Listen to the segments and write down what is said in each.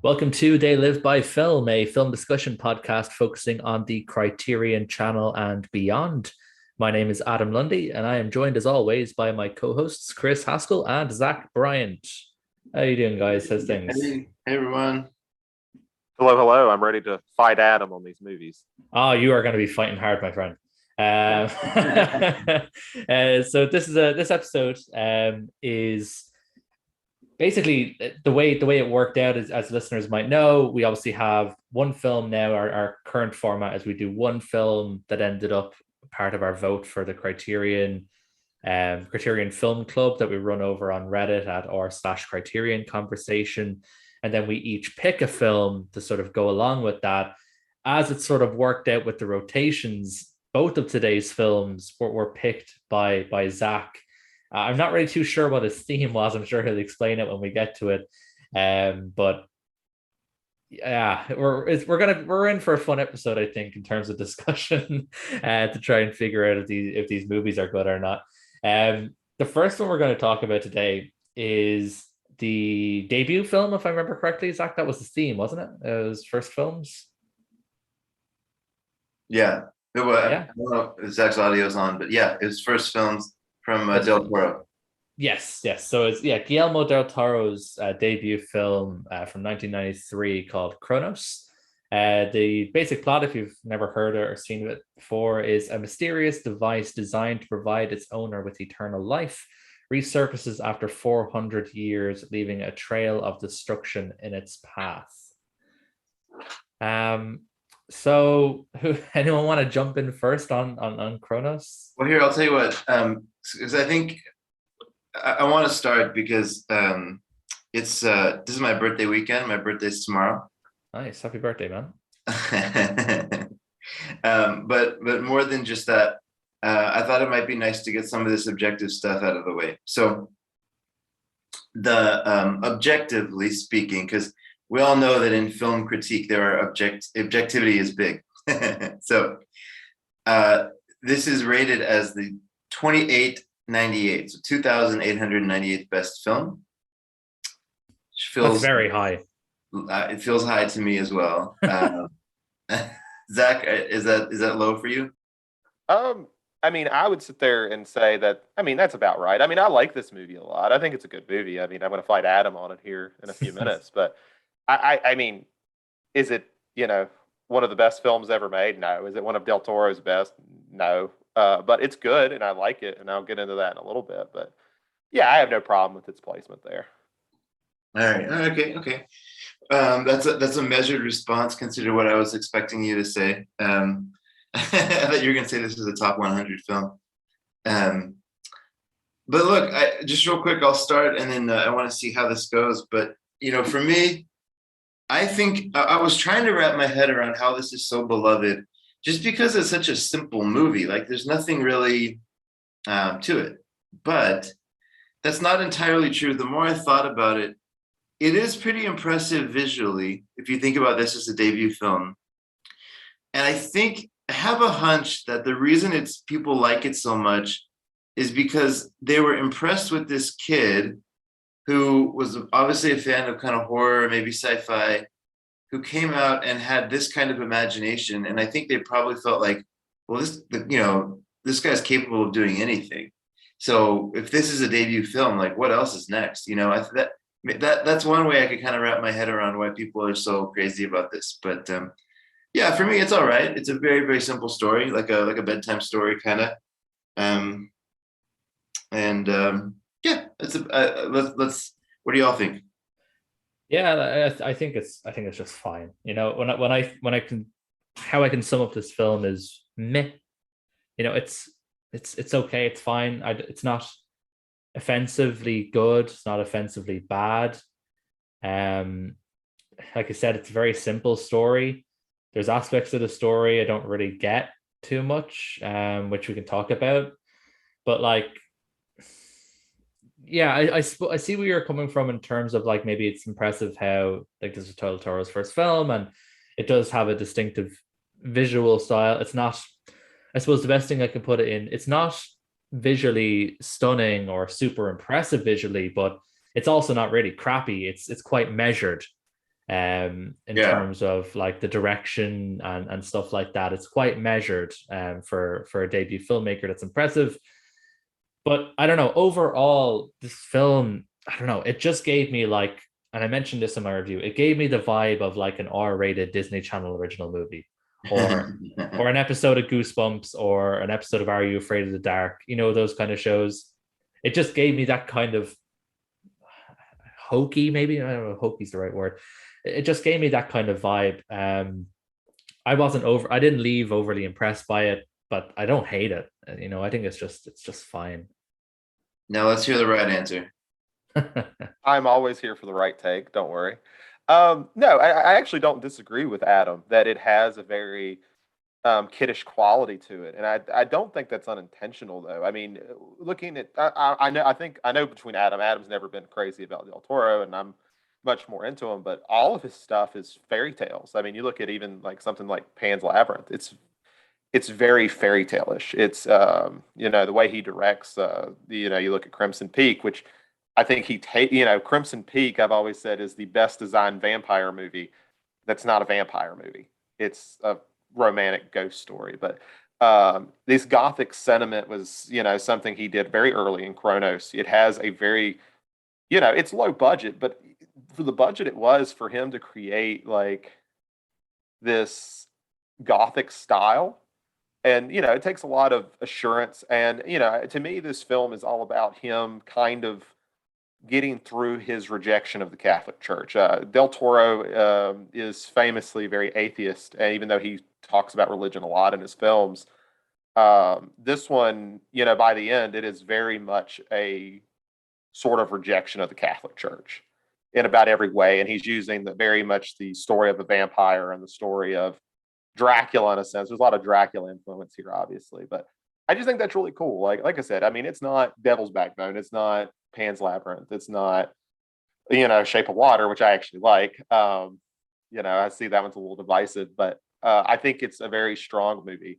Welcome to They Live by Film, a film discussion podcast focusing on the Criterion Channel and beyond. My name is Adam Lundy, and I am joined as always by my co-hosts Chris Haskell and Zach Bryant. How you doing, guys? How's things? Hey everyone. Hello, hello. I'm ready to fight Adam on these movies. Oh, you are going to be fighting hard, my friend. Um, so this episode is basically the way it worked out is, as listeners might know, we obviously have one film now. Our current format is we do one film that ended up part of our vote for the Criterion Film Club that we run over on Reddit at r/Criterion Conversation. And then we each pick a film to sort of go along with that. As it sort of worked out with the rotations, both of today's films were picked by Zach. I'm not really too sure what his theme was. I'm sure he'll explain it when we get to it. But yeah, we're in for a fun episode, I think, in terms of discussion, to try and figure out if these movies are good or not. The first one we're going to talk about today is the debut film, if I remember correctly. Zach, that was the theme, wasn't it? It was first films. Yeah, it was. Yeah. I don't know if Zach's audio's on, but yeah, it was first films from Del Toro. Yes. So it's Guillermo del Toro's debut film from 1993 called Kronos. The basic plot, if you've never heard or seen it before, is a mysterious device designed to provide its owner with eternal life resurfaces after 400 years, leaving a trail of destruction in its path. So anyone want to jump in first on Kronos? Well, here, I'll tell you what, because I think I want to start because it's this is my birthday weekend. My birthday's tomorrow. Nice. Happy birthday, man. But more than just that, I thought it might be nice to get some of this objective stuff out of the way. So the objectively speaking, because we all know that in film critique, there are objectivity is big. So this is rated as the 2898, so 2,898th best film. Which feels That's very high. It feels high to me as well. Zach, is that low for you? I would sit there and say that, that's about right. I like this movie a lot. I think it's a good movie. I'm going to fight Adam on it here in a few minutes, but is it, one of the best films ever made? No. Is it one of Del Toro's best? No. But it's good and I like it, and I'll get into that in a little bit. But yeah, I have no problem with its placement there. All right. Okay. That's a measured response considering what I was expecting you to say. I thought you were going to say this was a top 100 film. But look, just real quick, I'll start and then I want to see how this goes. But, for me, I think I was trying to wrap my head around how this is so beloved just because it's such a simple movie. Like there's nothing really to it. But that's not entirely true. The more I thought about it, it is pretty impressive visually if you think about this as a debut film. And I have a hunch that the reason people like it so much is because they were impressed with this kid who was obviously a fan of kind of horror, maybe sci-fi, who came out and had this kind of imagination. And I think they probably felt like, well, this guy's capable of doing anything. So if this is a debut film, like what else is next? That's one way I could kind of wrap my head around why people are so crazy about this. But yeah, for me, it's all right. It's a very, very simple story, like a bedtime story kind of. Yeah, let's. What do y'all think? Yeah, I think it's just fine. When I can, how I can sum up this film is meh. It's okay. It's fine. It's not offensively good. It's not offensively bad. Like I said, it's a very simple story. There's aspects of the story I don't really get too much, which we can talk about. But like, yeah, I see where you're coming from in terms of like maybe it's impressive how like this is Del Toro's first film and it does have a distinctive visual style. It's not, I suppose the best thing I can put it in, it's not visually stunning or super impressive visually, but it's also not really crappy. It's quite measured. in Yeah. terms of like the direction and stuff like that. It's quite measured for a debut filmmaker. That's impressive. But I don't know. Overall, this film, I don't know. It just gave me like, and I mentioned this in my review. It gave me the vibe of like an R-rated Disney Channel original movie, or an episode of Goosebumps, or an episode of Are You Afraid of the Dark? You know, those kind of shows. It just gave me that kind of hokey, maybe. I don't know if hokey's the right word. It just gave me that kind of vibe. I didn't leave overly impressed by it, but I don't hate it. You know, I think it's just fine. Now let's hear the right answer. I'm always here for the right take. Don't worry. No, I actually don't disagree with Adam that it has a very kiddish quality to it, and I don't think that's unintentional though. I mean, looking at I know between Adam's never been crazy about Del Toro, and I'm much more into him, but all of his stuff is fairy tales. I mean, you look at even like something like Pan's Labyrinth. It's very fairy tale-ish. It's the way he directs. You look at Crimson Peak, which I think Crimson Peak. I've always said is the best designed vampire movie. That's not a vampire movie. It's a romantic ghost story. But this gothic sentiment was something he did very early in Chronos. It has a very it's low budget, but for the budget it was for him to create like this gothic style, and it takes a lot of assurance, and to me this film is all about him kind of getting through his rejection of the Catholic Church. Del Toro is famously very atheist, and even though he talks about religion a lot in his films, this one, by the end, it is very much a sort of rejection of the Catholic Church in about every way, and he's using very much the story of a vampire and the story of Dracula in a sense. There's a lot of Dracula influence here, obviously, but I just think that's really cool. Like I said, I mean, it's not Devil's Backbone, it's not Pan's Labyrinth, it's not Shape of Water, which I actually like. I see that one's a little divisive, but I think it's a very strong movie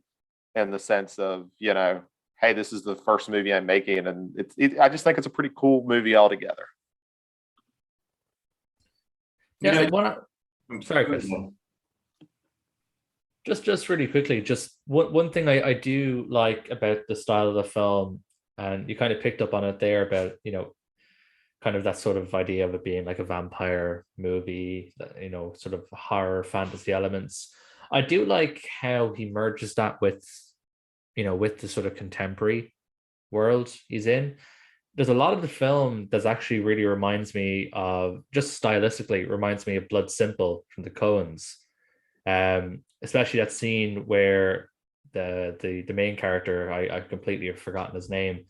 in the sense of hey, this is the first movie I'm making, and I just think it's a pretty cool movie altogether. Yeah, sorry, Go Chris. ahead. Just really quickly, just one thing I do like about the style of the film, and you kind of picked up on it there about, kind of that sort of idea of it being like a vampire movie, sort of horror fantasy elements. I do like how he merges that with the sort of contemporary world he's in. There's a lot of the film that's actually really reminds me of, just stylistically, reminds me of Blood Simple from the Coens. Especially that scene where the main character, I completely have forgotten his name,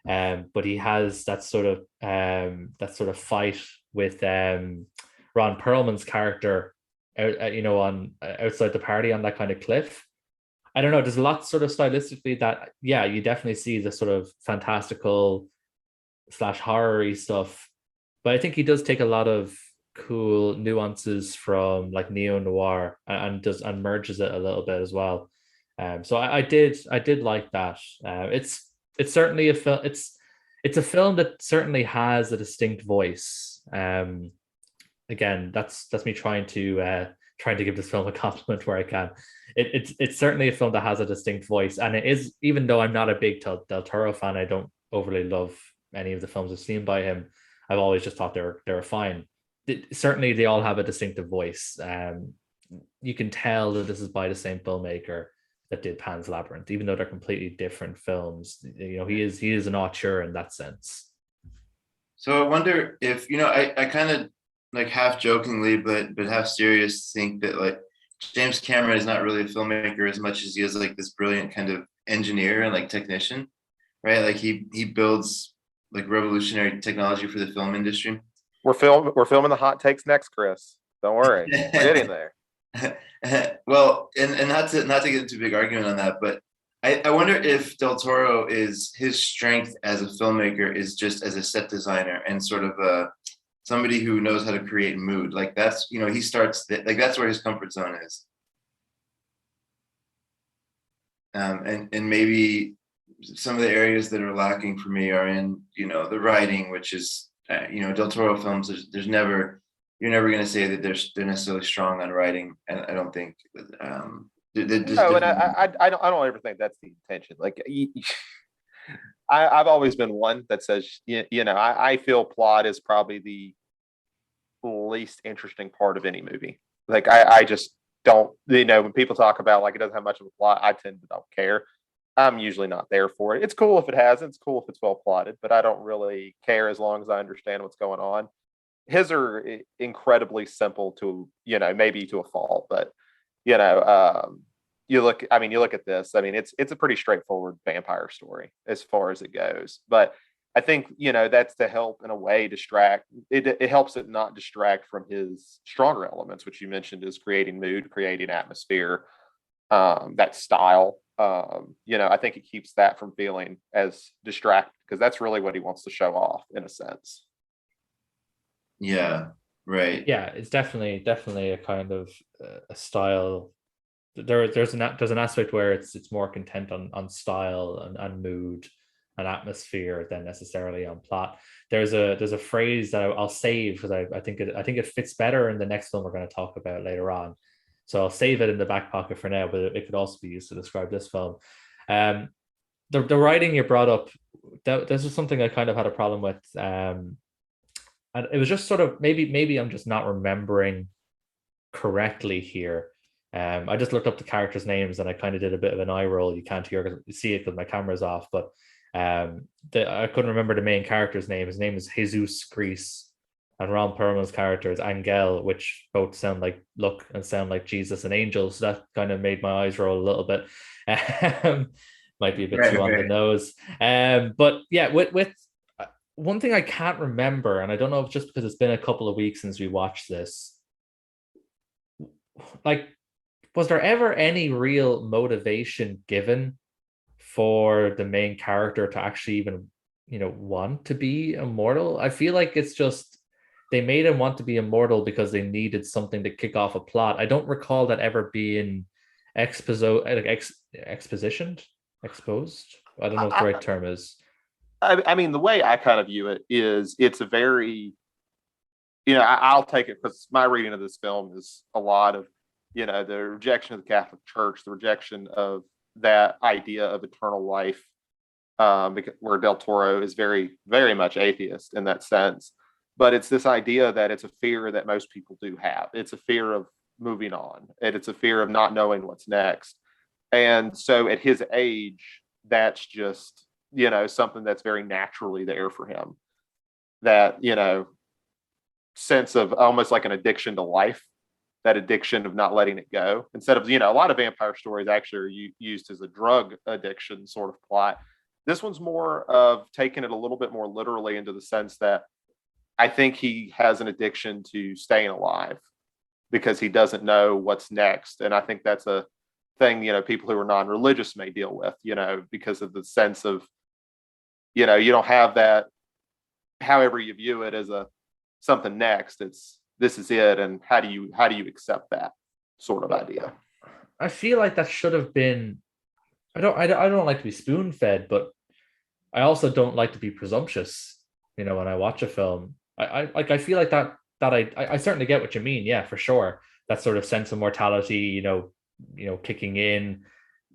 but he has that sort of fight with Ron Perlman's character on outside the party on that kind of cliff. I don't know. There's a lot sort of stylistically that, yeah, you definitely see the sort of fantastical / horror-y stuff, but I think he does take a lot of cool nuances from like neo noir and merges it a little bit as well. So I did like that. It's certainly a film. It's a film that certainly has a distinct voice. Again, that's me trying to give this film a compliment where I can. It's certainly a film that has a distinct voice, and it is, even though I'm not a big Del Toro fan, I don't overly love any of the films I've seen by him. I've always just thought they're fine. Certainly they all have a distinctive voice. You can tell that this is by the same filmmaker that did Pan's Labyrinth, even though they're completely different films. He is an auteur in that sense. So I wonder if I kind of like half jokingly but half serious think that like James Cameron is not really a filmmaker as much as he is like this brilliant kind of engineer and like technician, right? Like he builds like revolutionary technology for the film industry. We're filming the hot takes next, Chris. Don't worry, we're getting there. Well, and not to get into a big argument on that, but I wonder if Del Toro is his strength as a filmmaker is just as a set designer and sort of somebody who knows how to create mood. Like that's he starts like that's where his comfort zone is. And maybe some of the areas that are lacking for me are in the writing, which is Del Toro films. There's never you're never going to say that they're necessarily strong on writing. And I don't think they're just No, and different. I don't ever think that's the intention. Like I've always been one that says, I feel plot is probably the least interesting part of any movie. Like I just don't, when people talk about like it doesn't have much of a plot, I tend to don't care. I'm usually not there for it. It's cool if it hasn't. It's cool if it's well plotted, but I don't really care as long as I understand what's going on. His are incredibly simple to, maybe to a fault, but you know, you look at this. I mean, it's a pretty straightforward vampire story as far as it goes. But I think, that's to help in a way distract. It helps it not distract from his stronger elements, which you mentioned is creating mood, creating atmosphere, that style. I think it keeps that from feeling as distracted because that's really what he wants to show off in a sense. Yeah, right. Yeah, it's definitely a kind of a style. There's an aspect where it's more content on style and mood and atmosphere than necessarily on plot. There's a phrase that I'll save because I think it fits better in the next film we're going to talk about later on. So I'll save it in the back pocket for now, but it could also be used to describe this film. The writing you brought up, this is something I kind of had a problem with. And it was just sort of maybe I'm just not remembering correctly here. I just looked up the characters' names and I kind of did a bit of an eye roll. You can't see it because my camera's off, but I couldn't remember the main character's name. His name is Jesus Grease, and Ron Perlman's character is Angel, which both look and sound like Jesus and angels. So that kind of made my eyes roll a little bit. Might be a bit too on the nose. But yeah, with one thing I can't remember, and I don't know if just because it's been a couple of weeks since we watched this, like, was there ever any real motivation given for the main character to actually even, want to be immortal? I feel like it's just they made him want to be immortal because they needed something to kick off a plot. I don't recall that ever being expositioned. Exposed. I don't know what the right term is. I mean, the way I kind of view it is it's a very, I'll take it because my reading of this film is a lot of, the rejection of the Catholic Church, the rejection of that idea of eternal life, where Del Toro is very, very much atheist in that sense. But it's this idea that it's a fear that most people do have. It's a fear of moving on, and it's a fear of not knowing what's next. And so at his age, that's just, something that's very naturally there for him. That, sense of almost like an addiction to life, that addiction of not letting it go. Instead of, a lot of vampire stories actually are used as a drug addiction sort of plot. This one's more of taking it a little bit more literally into the sense that I think he has an addiction to staying alive because he doesn't know what's next. And I think that's a thing, people who are non-religious may deal with, because of the sense of, you don't have that, however you view it as something next. It's this is it, and how do you accept that sort of idea? I feel like that should have been. I don't like to be spoon fed, but I also don't like to be presumptuous. When I watch a film, I feel like that I certainly get what you mean. Yeah, for sure. That sort of sense of mortality, kicking in.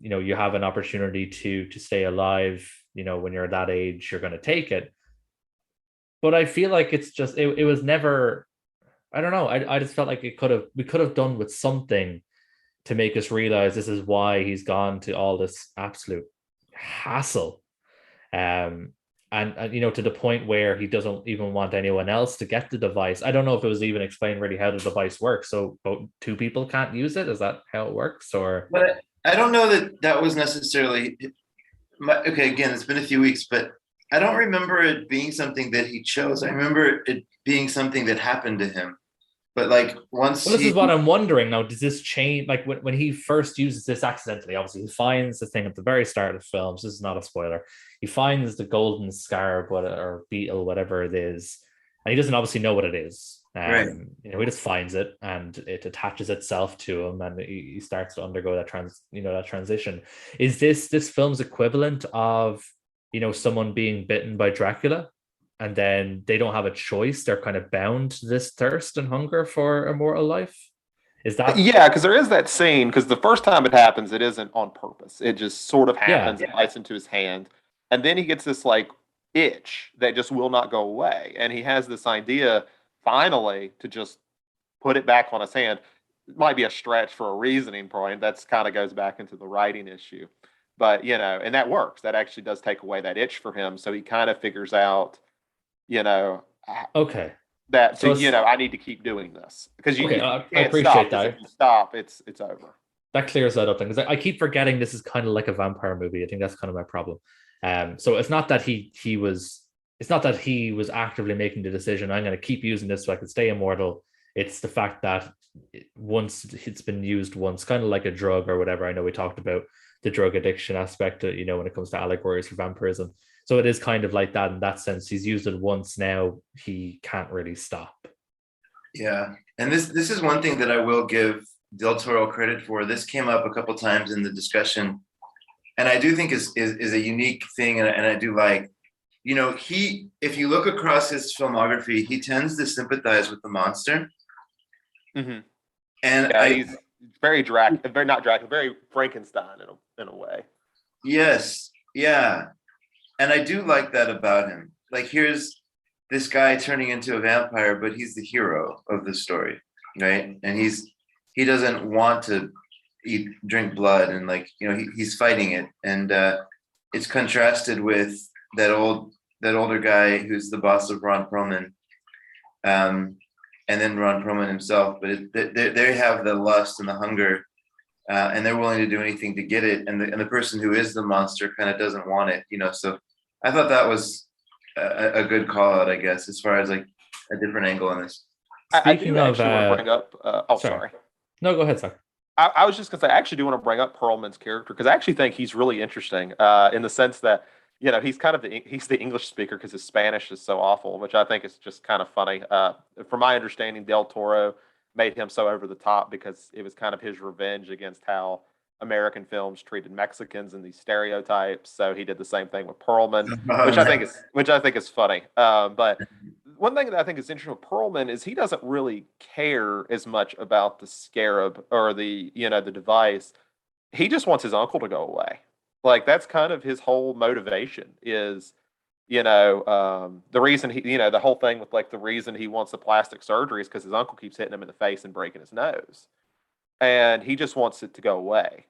You have an opportunity to stay alive. When you're that age, you're going to take it. But I feel like it's just it was never. I don't know. I just felt like we could have done with something to make us realize this is why he's gone to all this absolute hassle. And to the point where he doesn't even want anyone else to get the device. I don't know if it was even explained really how the device works. So two people can't use it. Is that how it works? Or but I don't know that was necessarily okay. Again, it's been a few weeks, but I don't remember it being something that he chose. I remember it being something that happened to him. But like once this is what I'm wondering now. Does this change? Like when he first uses this accidentally, obviously he finds the thing at the very start of the film. So this is not a spoiler. He finds the golden scarab or beetle, whatever it is, and he doesn't obviously know what it is. Right. He just finds it and it attaches itself to him, and he starts to undergo that transition. Is this film's equivalent of someone being bitten by Dracula and then they don't have a choice. They're kind of bound to this thirst and hunger for immortal life. Is that Yeah, because there is that scene. Because the first time it happens, it isn't on purpose. It just sort of yeah? happens. It bites into his hand, and then he gets this like itch that just will not go away. And he has this idea finally to just put it back on his hand. It might be a stretch for a reasoning point. That's kind of goes back into the writing issue, but and that works. That actually does take away that itch for him. So he kind of figures out, you know, Okay. that So I need to keep doing this because okay, you I can't appreciate stop. 'Cause that. if you stop, it's over. That clears that up then, because I keep forgetting this is kind of like a vampire movie. I think that's kind of my problem. So it's not that it's not that he was actively making the decision, I'm going to keep using this so I can stay immortal. It's the fact that once it's been used once, kind of like a drug or whatever. I know we talked about the drug addiction aspect, when it comes to allegories for vampirism. So it is kind of like that in that sense. He's used it once now, he can't really stop. Yeah, and this is one thing that I will give Del Toro credit for. This came up a couple times in the discussion, and I do think is a unique thing, and I do like, he, if you look across his filmography, he tends to sympathize with the monster. Mm-hmm. And yeah, he's very very not Dracula, very Frankenstein in a way. Yes, yeah, and I do like that about him. Like, here's this guy turning into a vampire, but he's the hero of the story, right? And he doesn't want to drink blood, and he's fighting it, and it's contrasted with that older guy who's the boss of Ron Perlman, and then Ron Perlman himself. But they have the lust and the hunger, and they're willing to do anything to get it, and the person who is the monster kind of doesn't want it, So I thought that was a good call out, I guess, as far as like a different angle on this. I do actually want to bring up. Sorry. No, go ahead, sir. I was just going to say, I actually do want to bring up Perlman's character because I actually think he's really interesting in the sense that, he's kind of he's the English speaker because his Spanish is so awful, which I think is just kind of funny. From my understanding, Del Toro made him so over the top because it was kind of his revenge against how American films treated Mexicans and these stereotypes. So he did the same thing with Perlman, which I think is funny. But one thing that I think is interesting with Perlman is he doesn't really care as much about the scarab or the device. He just wants his uncle to go away. Like, that's kind of his whole motivation is, the reason the whole thing with like the reason he wants the plastic surgery is because his uncle keeps hitting him in the face and breaking his nose. And he just wants it to go away.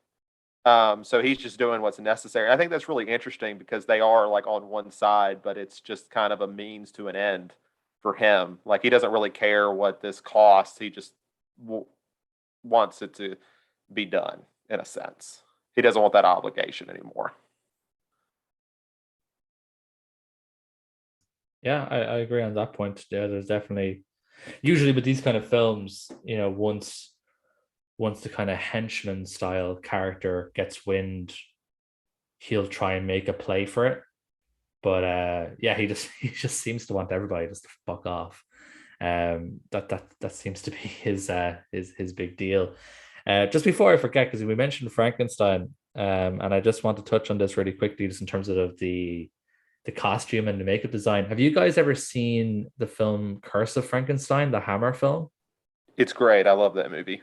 So he's just doing what's necessary. I think that's really interesting because they are like on one side, but it's just kind of a means to an end for him. Like, he doesn't really care what this costs. He just wants it to be done in a sense. He doesn't want that obligation anymore. Yeah, I agree on that point. Yeah, there's definitely usually with these kind of films, once the kind of henchman style character gets wind, he'll try and make a play for it. But yeah, he just seems to want everybody just to fuck off. That seems to be his big deal. Just before I forget, because we mentioned Frankenstein, and I just want to touch on this really quickly, just in terms of the costume and the makeup design. Have you guys ever seen the film Curse of Frankenstein, the Hammer film? It's great. I love that movie.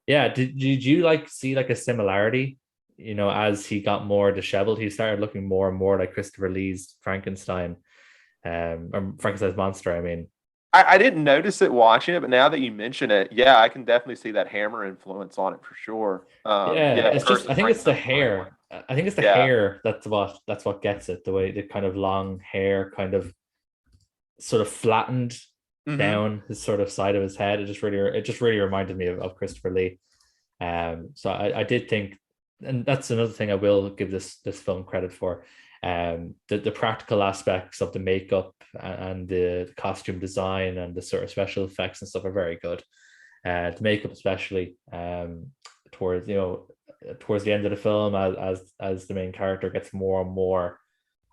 Yeah, did you see like a similarity? As he got more disheveled, he started looking more and more like Christopher Lee's Frankenstein, or Frankenstein's monster. I mean, I didn't notice it watching it, but now that you mention it, yeah, I can definitely see that Hammer influence on it for sure. It's just I think it's the hair. I think it's the hair that's what gets it. The way the kind of long hair, kind of sort of flattened down his sort of side of his head. It just really reminded me of Christopher Lee. So I did think, and that's another thing I will give this film credit for. The practical aspects of the makeup and the costume design and the sort of special effects and stuff are very good. The makeup, especially towards the end of the film, as the main character gets more and more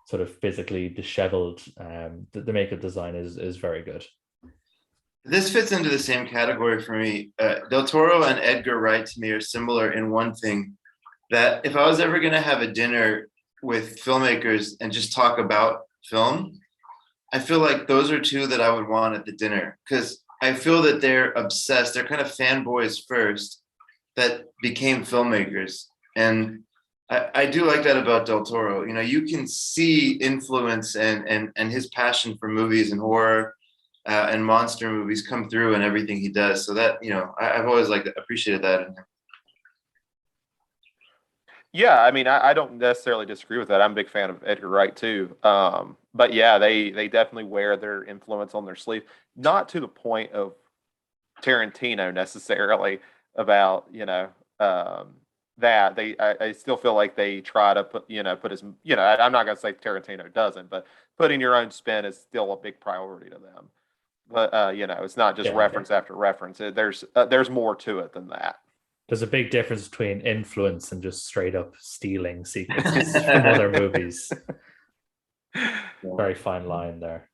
sort of physically disheveled, the makeup design is very good. This fits into the same category for me. Del Toro and Edgar Wright to me are similar in one thing, that if I was ever going to have a dinner with filmmakers and just talk about film, I feel like those are two that I would want at the dinner because I feel that they're obsessed. They're kind of fanboys first that became filmmakers. And I do like that about Del Toro. You know, you can see influence and his passion for movies and horror and monster movies come through in everything he does. So that, you know, I've always appreciated that in him. Yeah, I mean, I don't necessarily disagree with that. I'm a big fan of Edgar Wright too. But yeah, they definitely wear their influence on their sleeve, not to the point of Tarantino necessarily about, that I still feel like they try to put his, I'm not going to say Tarantino doesn't, but putting your own spin is still a big priority to them. But, it's not just Yeah. reference after reference. There's more to it than that. There's a big difference between influence and just straight up stealing sequences from other movies. Very fine line there.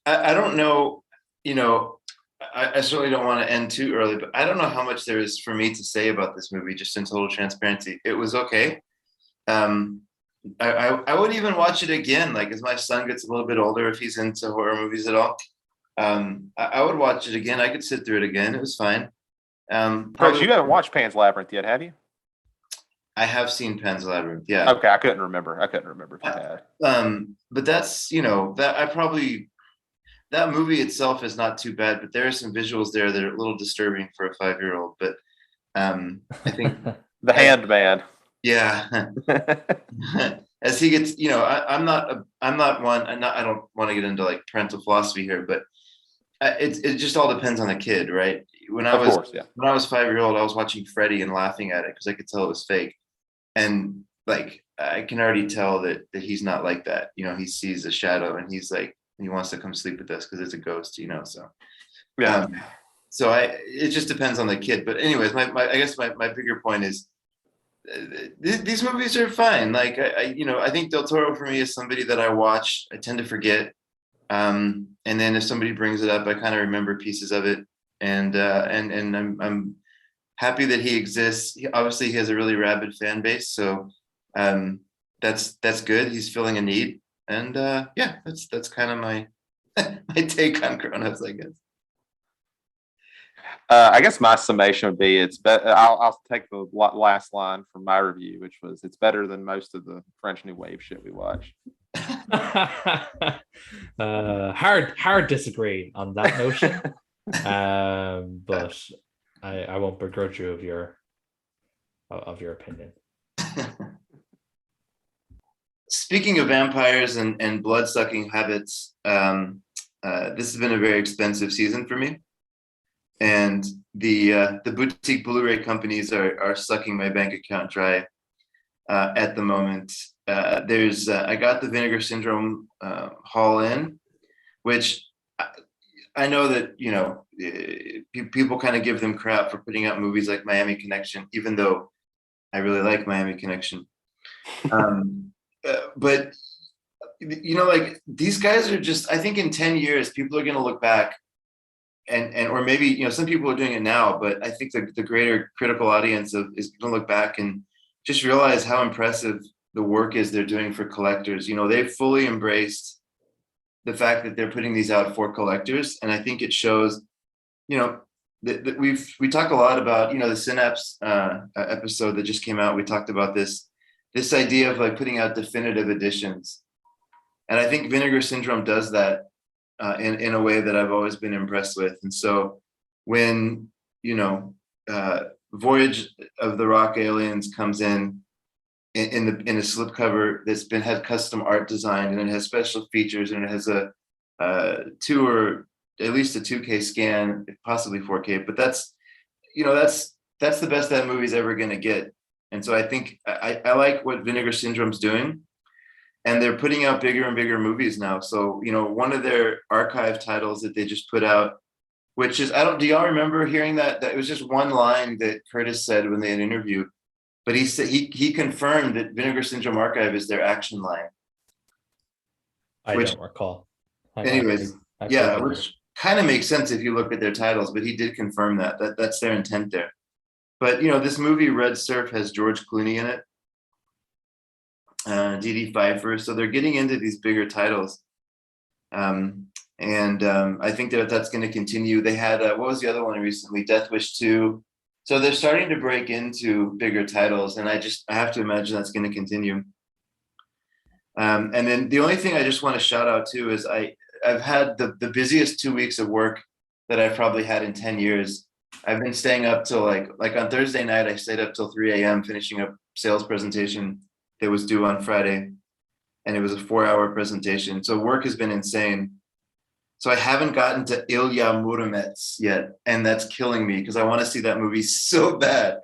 I don't know, I certainly don't want to end too early, but I don't know how much there is for me to say about this movie, just in total transparency. It was okay. I would even watch it again, like as my son gets a little bit older, if he's into horror movies at all. I would watch it again. I could sit through it again. It was fine. Chris, you haven't watched Pan's Labyrinth yet, have you? I have seen Pan's Labyrinth. Yeah. Okay, I couldn't remember if you had. But that's that movie itself is not too bad, but there are some visuals there that are a little disturbing for a 5-year-old. But I think The Hand Man. Yeah. As he gets, I'm not one. I don't want to get into like parental philosophy here, but it just all depends on the kid, right? When I was 5-year-old, I was watching Freddy and laughing at it because I could tell it was fake, and like I can already tell that he's not like that. He sees a shadow and he's like, he wants to come sleep with us because it's a ghost. So yeah. So it just depends on the kid. But anyways, I guess my bigger point is these movies are fine. Like I think Del Toro for me is somebody that I watch. I tend to forget. And then if somebody brings it up, I kind of remember pieces of it, and I'm happy that he exists. Obviously, he has a really rabid fan base, so that's good. He's filling a need, and yeah, that's kind of my my take on Cronuts, I guess. I guess my summation would be it's better. I'll take the last line from my review, which was it's better than most of the French New Wave shit we watch. Hard disagree on that notion. But I won't begrudge you of your opinion. Speaking of vampires and blood-sucking habits, this has been a very expensive season for me. And the boutique Blu-ray companies are sucking my bank account dry at the moment. I got the Vinegar Syndrome haul in, which I know that people kind of give them crap for putting out movies like Miami Connection, even though I really like Miami Connection. But like these guys are just, I think in 10 years people are going to look back. And or maybe some people are doing it now, but I think the greater critical audience is going to look back and just realize how impressive the work is they're doing for collectors. They've fully embraced the fact that they're putting these out for collectors, and I think it shows. That we talk a lot about the Synapse episode that just came out. We talked about this idea of like putting out definitive editions, and I think Vinegar Syndrome does that. In a way that I've always been impressed with. And so when, Voyage of the Rock Aliens comes in a slipcover that's had custom art designed, and it has special features, and it has a 2 or at least a 2K scan, possibly 4K, but that's the best that movie's ever going to get. And so I think I like what Vinegar Syndrome's doing. And they're putting out bigger and bigger movies now. So, one of their archive titles that they just put out, which is, do y'all remember hearing that? That it was just one line that Curtis said when they had interviewed, but he said he confirmed that Vinegar Syndrome Archive is their action line. I don't recall. Anyways, which kind of makes sense if you look at their titles, but he did confirm that's their intent there. But, this movie Red Surf has George Clooney in it. DD Pfeiffer. So they're getting into these bigger titles. And I think that that's going to continue. They had, what was the other one recently? Death Wish 2. So they're starting to break into bigger titles. And I have to imagine that's going to continue. And then the only thing I just want to shout out too is I've had the busiest 2 weeks of work that I've probably had in 10 years. I've been staying up till like on Thursday night, I stayed up till 3 a.m. finishing up sales presentation that was due on Friday. And it was a 4-hour presentation. So work has been insane. So I haven't gotten to Ilya Muromets yet. And that's killing me because I want to see that movie so bad.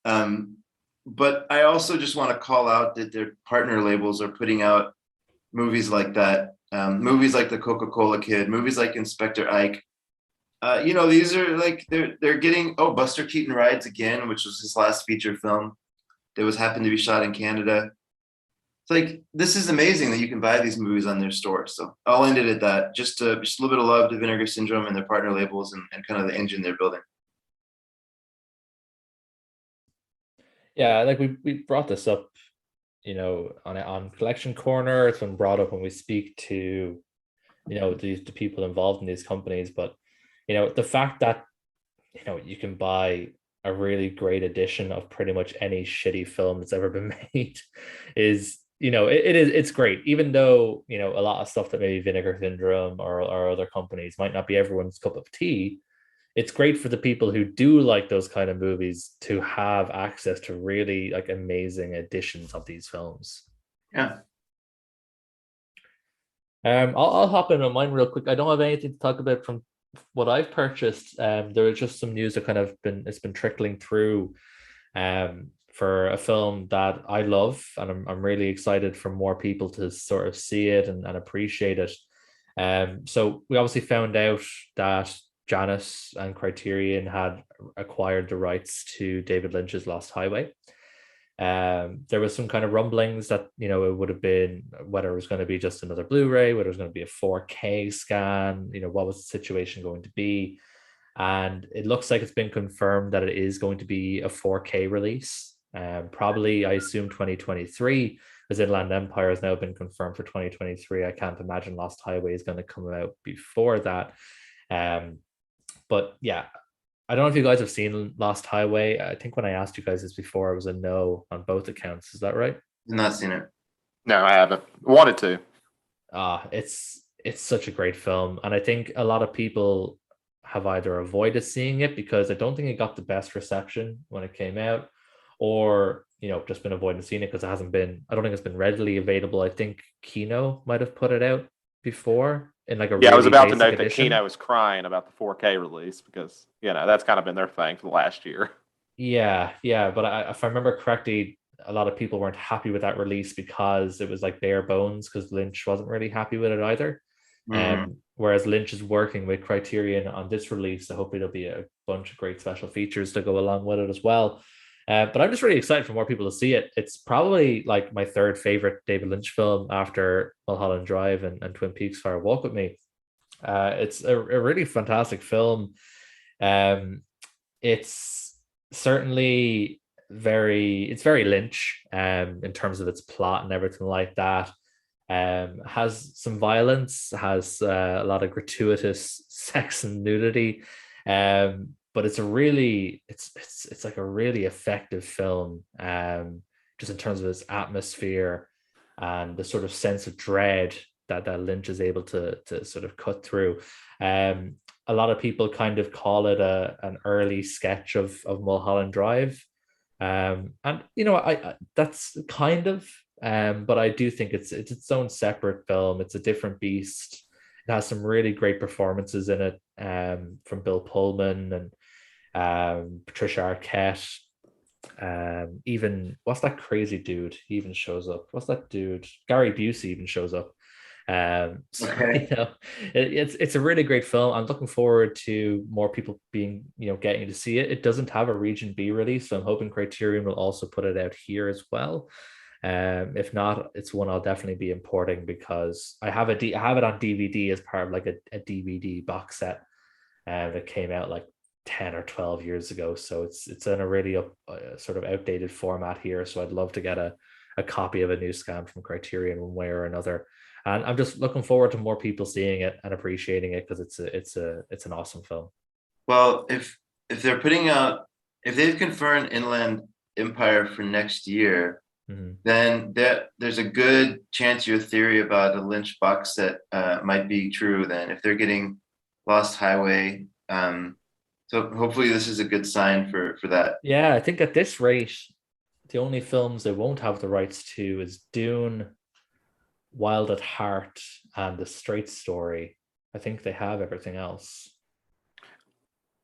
But I also just want to call out that their partner labels are putting out movies like that. Movies like The Coca-Cola Kid, movies like Inspector Ike. These are like they're getting Buster Keaton Rides Again, which was his last feature film that was happened to be shot in Canada. It's like this is amazing that you can buy these movies on their store. So I'll end it at that. Just a little bit of love to Vinegar Syndrome and their partner labels and kind of the engine they're building. Yeah, like we brought this up, on Collection Corner. It's been brought up when we speak to, the people involved in these companies. But the fact that you can buy a really great edition of pretty much any shitty film that's ever been made is, it's great. Even though a lot of stuff that maybe Vinegar Syndrome or other companies might not be everyone's cup of tea, it's great for the people who do like those kind of movies to have access to really like amazing editions of these films. Yeah. I'll hop in on mine real quick. I don't have anything to talk about from what I've purchased. There is just some news that kind of been trickling through for a film that I love, and I'm really excited for more people to sort of see it and appreciate it. So we obviously found out that Janus and Criterion had acquired the rights to David Lynch's Lost Highway. There was some kind of rumblings that it would have been, whether it was going to be just another Blu-ray, whether it was going to be a 4K scan, what was the situation going to be. And it looks like it's been confirmed that it is going to be a 4K release. Probably, I assume 2023, as Inland Empire has now been confirmed for 2023. I can't imagine Lost Highway is going to come out before that. But yeah, I don't know if you guys have seen Lost Highway. I think when I asked you guys this before, it was a no on both accounts. Is that right? I've not seen it. No, I haven't. Wanted to. It's such a great film. And I think a lot of people have either avoided seeing it because I don't think it got the best reception when it came out, or just been avoiding seeing it because I don't think it's been readily available. I think Kino might have put it out before in like a I was about to note edition. that Kino was crying about the 4K release because that's kind of been their thing for the last year. Yeah, but if I remember correctly, a lot of people weren't happy with that release because it was like bare bones, because Lynch wasn't really happy with it either. Whereas Lynch is working with Criterion on this release, so hopefully there'll be a bunch of great special features to go along with it as well. But I'm just really excited for more people to see it. It's probably like my third favorite David Lynch film after Mulholland Drive and Twin Peaks Fire Walk with Me. It's a really fantastic film. It's certainly very Lynch in terms of its plot and everything like that. Has some violence, has a lot of gratuitous sex and nudity. But it's it's like a really effective film, just in terms of its atmosphere and the sort of sense of dread that Lynch is able to sort of cut through. A lot of people kind of call it an early sketch of Mulholland Drive, and I that's kind of, but I do think it's its own separate film. It's a different beast. It has some really great performances in it, from Bill Pullman and Patricia Arquette. Even what's that crazy dude? He even shows up. What's that dude? Gary Busey even shows up. Okay. It's a really great film. I'm looking forward to more people getting to see it. It doesn't have a region B release, so I'm hoping Criterion will also put it out here as well. If not, it's one I'll definitely be importing because I have it on DVD as part of like a DVD box set that came out like 10 or 12 years ago. So it's in a really sort of outdated format here. So I'd love to get a a copy of a new scan from Criterion one way or another. And I'm just looking forward to more people seeing it and appreciating it because it's an awesome film. Well, if they're putting out, if they've confirmed Inland Empire for next year, then there's a good chance your theory about a Lynch box set might be true. Then, if they're getting Lost Highway, so hopefully this is a good sign for that. Yeah, I think at this rate, the only films they won't have the rights to is Dune, Wild at Heart, and The Straight Story. I think they have everything else.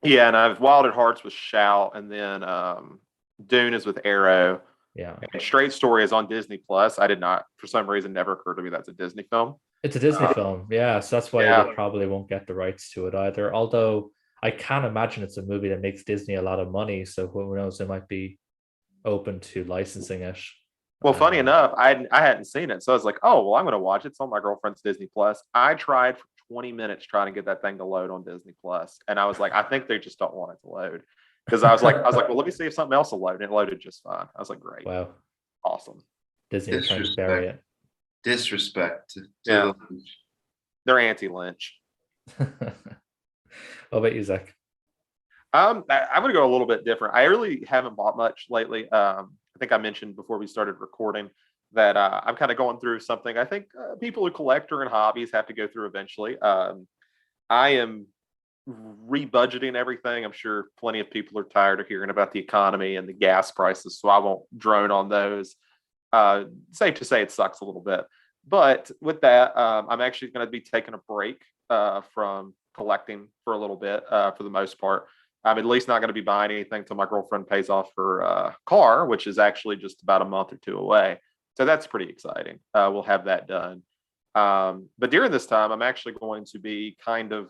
Yeah, and I've Wild at Hearts with Shout, and then Dune is with Arrow. Yeah. And Straight Story is on Disney Plus. I did not, for some reason, never occurred to me that's a Disney film. It's a Disney film, yeah. So that's why they probably won't get the rights to it either. Although I can't imagine it's a movie that makes Disney a lot of money. So who knows, they might be open to licensing it. Well, funny enough, I hadn't seen it. So I was like, oh, well, I'm going to watch it. It's on my girlfriend's Disney Plus. I tried for 20 minutes trying to get that thing to load on Disney Plus. And I was like, I think they just don't want it to load. Because I was like, well, let me see if something else will load. And it loaded just fine. I was like, great. Wow. Awesome. Disney is trying to bury it. Disrespect. They're anti-Lynch. What about you, Zach? I'm going to go a little bit different. I really haven't bought much lately. I think I mentioned before we started recording that I'm kind of going through something I think people who collect or in hobbies have to go through eventually. I am rebudgeting everything. I'm sure plenty of people are tired of hearing about the economy and the gas prices, so I won't drone on those. Safe to say it sucks a little bit. But with that, I'm actually going to be taking a break from collecting for a little bit for the most part. I'm at least not going to be buying anything until my girlfriend pays off her car, which is actually just about a month or two away. So that's pretty exciting. We'll have that done. But during this time, I'm actually going to be kind of,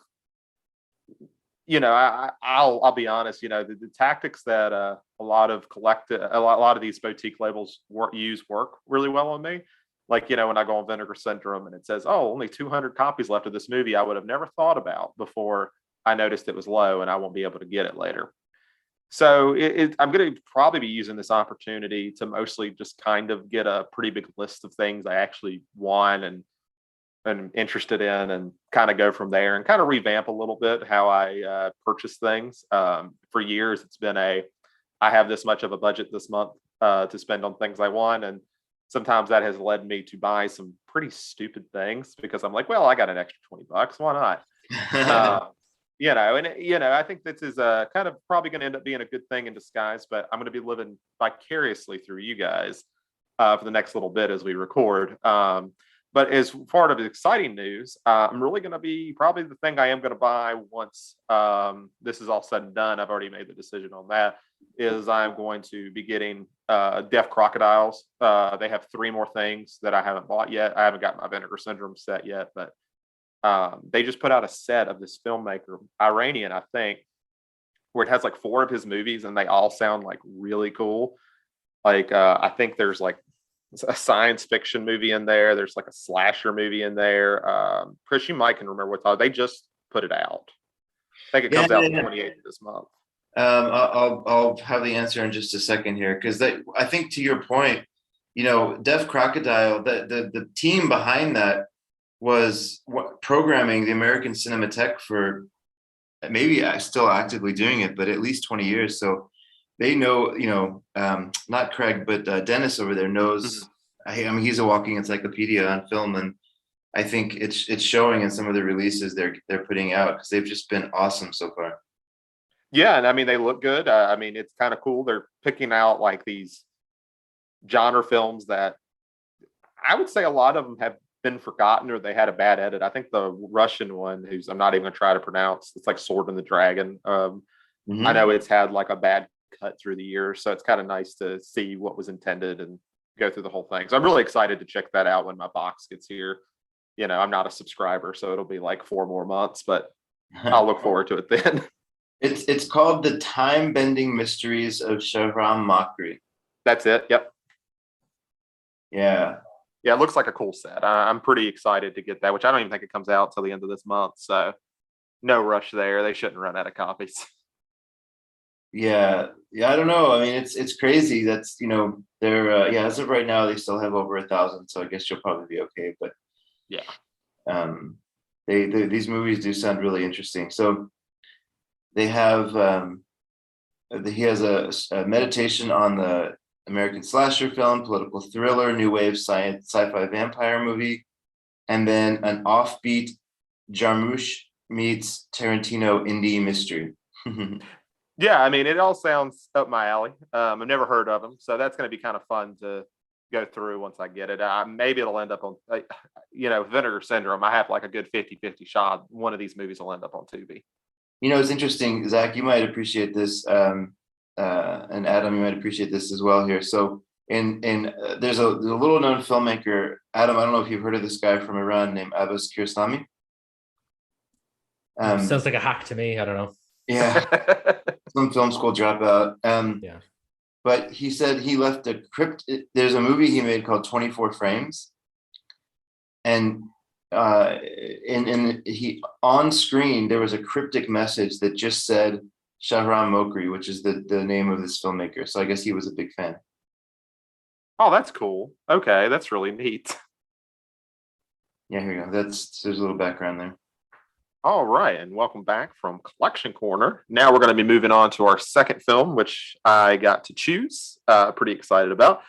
I'll be honest, the tactics that a lot of these boutique labels work really well on me. Like, when I go on Vinegar Syndrome and it says, oh, only 200 copies left of this movie I would have never thought about before I noticed it was low and I won't be able to get it later. So I'm going to probably be using this opportunity to mostly just kind of get a pretty big list of things I actually want and interested in, and kind of go from there and kind of revamp a little bit how I purchase things. For years, it's been I have this much of a budget this month to spend on things I want. And sometimes that has led me to buy some pretty stupid things because I'm like, well, I got an extra $20. Why not? I think this is kind of probably going to end up being a good thing in disguise, but I'm going to be living vicariously through you guys for the next little bit as we record. But as part of the exciting news, I'm really going to be probably the thing I am going to buy once this is all said and done. I've already made the decision on that. Is I'm going to be getting Deaf Crocodiles. They have 3 more things that I haven't bought yet. I haven't got my Vinegar Syndrome set yet, but they just put out a set of this filmmaker, Iranian, I think, where it has like 4 of his movies and they all sound like really cool. Like I think there's like a science fiction movie in there. There's like a slasher movie in there. Chris, you might can remember what they just put it out. I think it comes out the 28th of this month. I'll have the answer in just a second here, because I think to your point, Deaf Crocodile, the team behind that was programming the American Cinematheque for maybe still actively doing it, but at least 20 years. So they know, not Craig, but Dennis over there knows. I mean, he's a walking encyclopedia on film, and I think it's showing in some of the releases they're putting out, because they've just been awesome so far. Yeah, and I mean, they look good. I mean, it's kind of cool. They're picking out like these genre films that I would say a lot of them have been forgotten, or they had a bad edit. I think the Russian one, who's I'm not even going to try to pronounce, it's like Sword and the Dragon. I know it's had like a bad cut through the years, so it's kind of nice to see what was intended and go through the whole thing. So I'm really excited to check that out when my box gets here. I'm not a subscriber, so it'll be like 4 more months, but I'll look forward to it then. It's called The Time-Bending Mysteries of Shahram Makri. That's it. Yep. Yeah. Yeah, it looks like a cool set. I'm pretty excited to get that, which I don't even think it comes out till the end of this month. So no rush there. They shouldn't run out of copies. Yeah, yeah, I don't know. I mean, it's crazy. That's they're yeah, as of right now they still have over 1,000, so I guess you'll probably be okay. But Yeah. um, these movies do sound really interesting. So they have he has a meditation on the American slasher film, political thriller, new wave science, sci-fi vampire movie, and then an offbeat Jarmusch meets Tarantino indie mystery. Yeah, I mean, it all sounds up my alley. I've never heard of them, so that's going to be kind of fun to go through once I get it. Maybe it'll end up on, Vinegar Syndrome. I have like a good 50-50 shot. One of these movies will end up on Tubi. It's interesting, Zach. You might appreciate this, and Adam, you might appreciate this as well here. So, there's a little known filmmaker, Adam. I don't know if you've heard of this guy from Iran named Abbas Kiarostami. Sounds like a hack to me. I don't know. Yeah, some film school dropout. Yeah. But he said he left a crypt. There's a movie he made called 24 Frames, and he on screen there was a cryptic message that just said Shahram Mokri, which is the name of this filmmaker. So I guess he was a big fan. Oh, that's cool. Okay, that's really neat. Yeah, here you go. There's a little background there. All right, and welcome back from Collection Corner. Now we're going to be moving on to our second film, which I got to choose. Pretty excited about.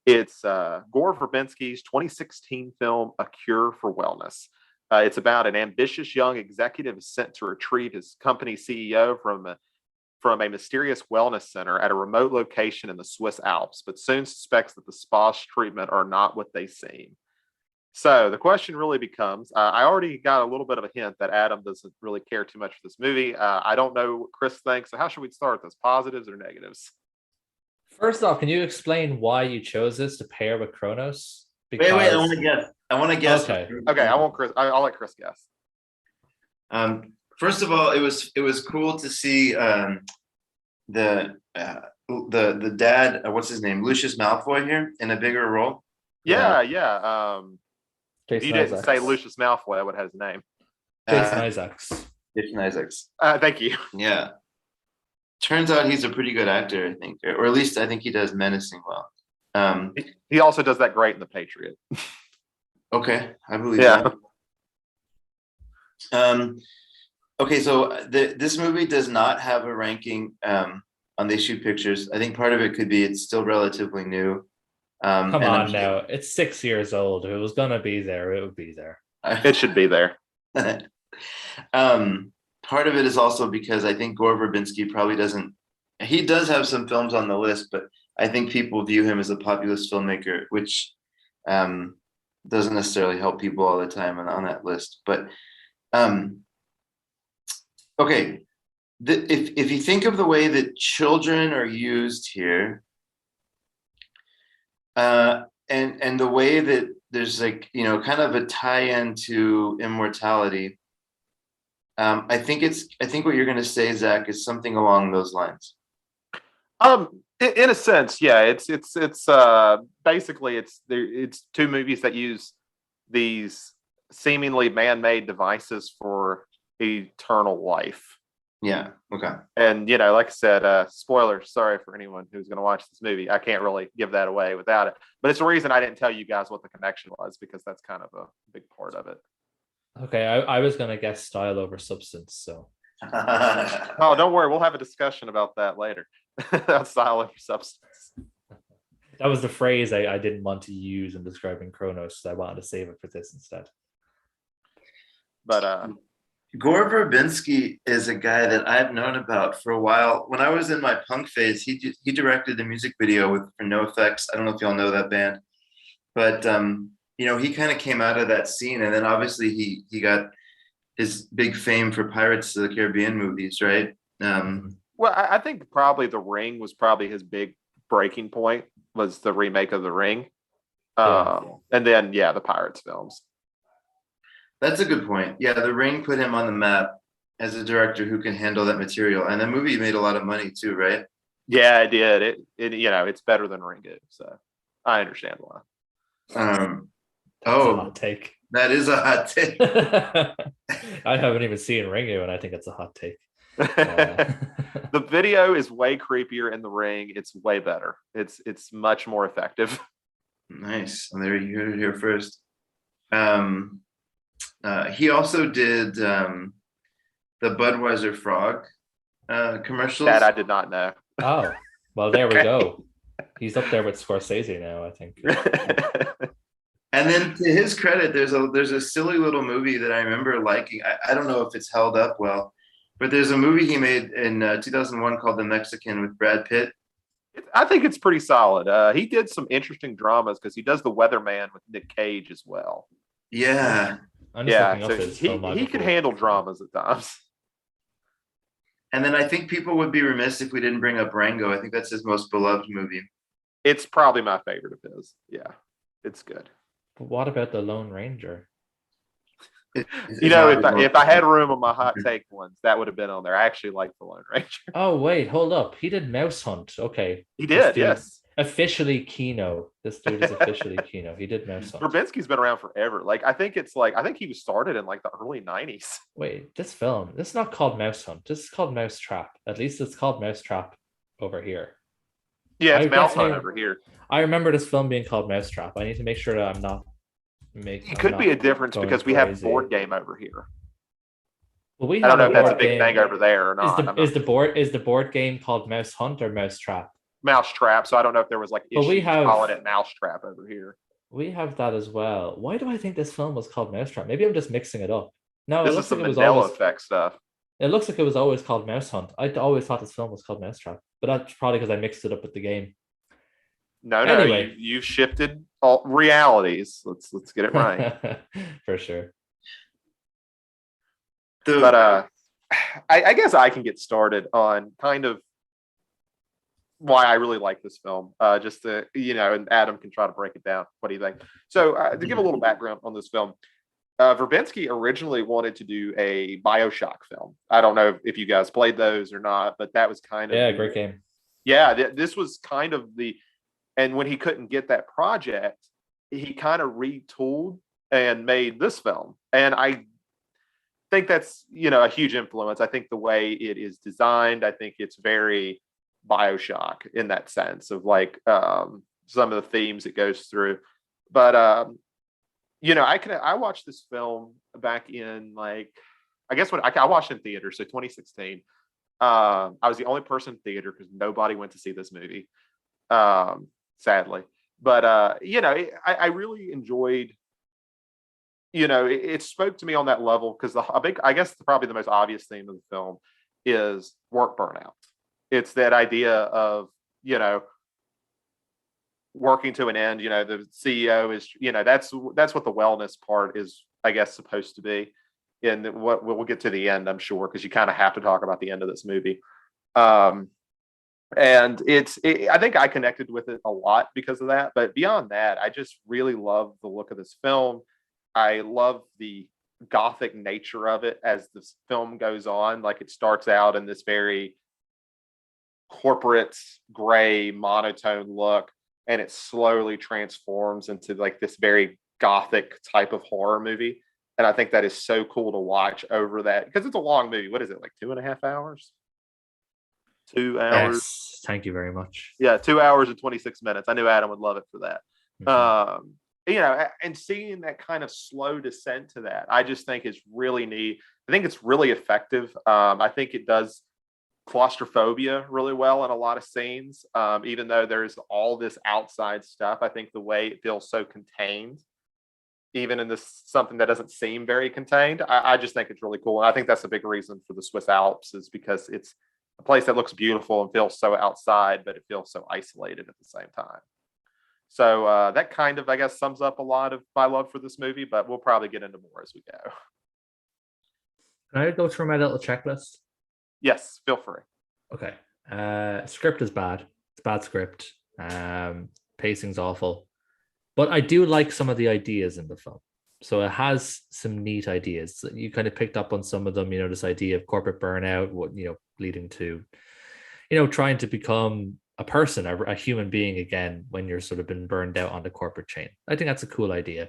It's Gore Verbinski's 2016 film, A Cure for Wellness. It's about an ambitious young executive sent to retrieve his company CEO from a mysterious wellness center at a remote location in the Swiss Alps, but soon suspects that the spa's treatment are not what they seem. So the question really becomes, I already got a little bit of a hint that Adam doesn't really care too much for this movie. I don't know what Chris thinks. So how should we start this? Positives or negatives? First off, can you explain why you chose this to pair with Kronos? Wait, I want to guess. Okay. Okay, I won't Chris. I'll let Chris guess. First of all, it was cool to see the dad. What's his name? Lucius Malfoy here in a bigger role. Yeah. Jason You didn't Isaacs. say Lucius Malfoy. I would have his name. Jason Isaacs. Jason Isaacs. Thank you. Yeah. Turns out he's a pretty good actor, I think, or at least I think he does menacing well. He also does that great in The Patriot. Okay, I believe Yeah. that. Okay, so this movie does not have a ranking on the Issue Pictures. I think part of it could be it's still relatively new. Come on now. It's 6 years old. If it was going to be there, it would be there. It should be there. Part of it is also because I think Gore Verbinski probably doesn't. He does have some films on the list, but I think people view him as a populist filmmaker, which doesn't necessarily help people all the time on that list. But okay, if you think of the way that children are used here, and the way that there's like kind of a tie-in to immortality. I think what you're going to say, Zach, is something along those lines. In a sense, yeah. It's basically it's two movies that use these seemingly man-made devices for eternal life. Yeah. Okay. And like I said, spoilers. Sorry for anyone who's going to watch this movie. I can't really give that away without it. But it's the reason I didn't tell you guys what the connection was, because that's kind of a big part of it. Okay, I was going to guess style over substance. So. Oh, don't worry. We'll have a discussion about that later. Style over substance. That was the phrase I didn't want to use in describing Kronos. So I wanted to save it for this instead. But Gore Verbinski is a guy that I've known about for a while. When I was in my punk phase, he directed the music video for NoFX. I don't know if y'all know that band, but he kind of came out of that scene, and then obviously he got his big fame for Pirates of the Caribbean movies, right? Well, I think probably The Ring was probably his big breaking point, was the remake of The Ring. And then, the Pirates films. That's a good point. Yeah, The Ring put him on the map as a director who can handle that material. And the movie made a lot of money too, right? Yeah, it did. It it's better than Ringu. So I understand why. That's a hot take. That is a hot take. I haven't even seen Ringu, and I think it's a hot take. The video is way creepier in the ring. It's way better. It's much more effective. Nice. And there you heard it here first. He also did the Budweiser Frog commercials. That I did not know. Oh, well, there we go. He's up there with Scorsese now, I think. And then to his credit, there's a silly little movie that I remember liking. I don't know if it's held up well, but there's a movie he made in 2001 called The Mexican with Brad Pitt. I think it's pretty solid. He did some interesting dramas because he does The Weatherman with Nick Cage as well. Yeah. Yeah, so he could handle dramas at times. And then I think people would be remiss if we didn't bring up Rango. I think that's his most beloved movie. It's probably my favorite of his. Yeah, it's good. But what about The Lone Ranger? If I had room on my hot take ones, that would have been on there. I actually like The Lone Ranger. Oh, wait, hold up. He did Mouse Hunt. Okay. He did, yes. Officially Kino. This dude is officially Kino. He did Mouse Hunt. Verbinski's been around forever. I think he was started in the early 90s. Wait, this is not called Mouse Hunt. This is called Mouse Trap. At least it's called Mouse Trap over here. Yeah, it's Mouse Hunt over here. I remember this film being called Mouse Trap. I need to make sure that I'm not making. It could be a difference because we have Board Game over here. Well, I don't know if that's a big thing over there or not. Is the board game called Mouse Hunt or Mouse Trap? Mouse Trap. So I don't know if there was issues calling it Mouse Trap over here. We have that as well. Why do I think this film was called Mouse Trap? Maybe I'm just mixing it up. No, this is some Mandela effect stuff. It looks like it was always called Mouse Hunt. I always thought this film was called Mouse Trap, but that's probably because I mixed it up with the game. No, anyway. You've shifted all realities. Let's get it right. For sure. But I guess I can get started on kind of why I really like this film. Just to, and Adam can try to break it down. What do you think? So to give a little background on this film, Verbinski originally wanted to do a BioShock film. I don't know if you guys played those or not, but that was kind of great game. Yeah, this was kind of and when he couldn't get that project, he kind of retooled and made this film. And I think that's, a huge influence. I think the way it is designed, I think it's very BioShock in that sense of some of the themes it goes through. But, I watched this film back in I watched it in theater. So 2016, I was the only person in theater because nobody went to see this movie. Sadly, but I really enjoyed. It spoke to me on that level because probably the most obvious theme of the film is work burnout. It's that idea of working to an end. The CEO is that's what the wellness part is, I guess, supposed to be. And what we'll get to the end, I'm sure, because you kind of have to talk about the end of this movie. And I think I connected with it a lot because of that. But beyond that, I just really love the look of this film. I love the gothic nature of it as this film goes on. It starts out in this very corporate, gray, monotone look, and it slowly transforms into this very gothic type of horror movie. And I think that is so cool to watch over that because it's a long movie. What is it, 2.5 hours? 2 hours. Yes, thank you very much. Yeah, 2 hours and 26 minutes. I knew Adam would love it for that. Mm-hmm. And seeing that kind of slow descent to that, I just think is really neat. I think it's really effective. I think it does claustrophobia really well in a lot of scenes. Even though there's all this outside stuff, I think the way it feels so contained, even in this something that doesn't seem very contained, I just think it's really cool. And I think that's a big reason for the Swiss Alps is because it's a place that looks beautiful and feels so outside, but it feels so isolated at the same time. So that kind of, I guess, sums up a lot of my love for this movie, but we'll probably get into more as we go. Can I go through my little checklist? Yes, feel free. Okay. Script is bad. It's bad script. Pacing's awful. But I do like some of the ideas in the film. So it has some neat ideas. You kind of picked up on some of them, this idea of corporate burnout, leading to, trying to become a person, a human being again, when you're sort of been burned out on the corporate chain. I think that's a cool idea.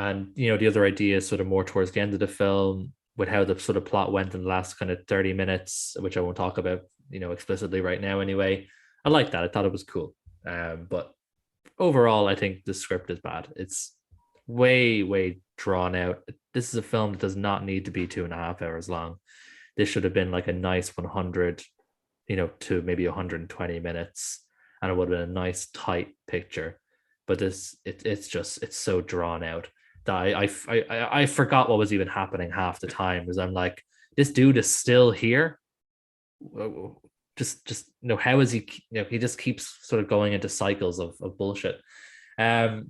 And the other idea is sort of more towards the end of the film with how the sort of plot went in the last kind of 30 minutes, which I won't talk about, explicitly right now anyway. I like that. I thought it was cool. But overall, I think the script is bad. It's way, way drawn out. This is a film that does not need to be 2.5 hours long. This should have been like a nice 100, to maybe 120 minutes, and it would have been a nice tight picture. But it's so drawn out that I forgot what was even happening half the time, because I'm like, this dude is still here. Just how is he? He just keeps sort of going into cycles of bullshit. My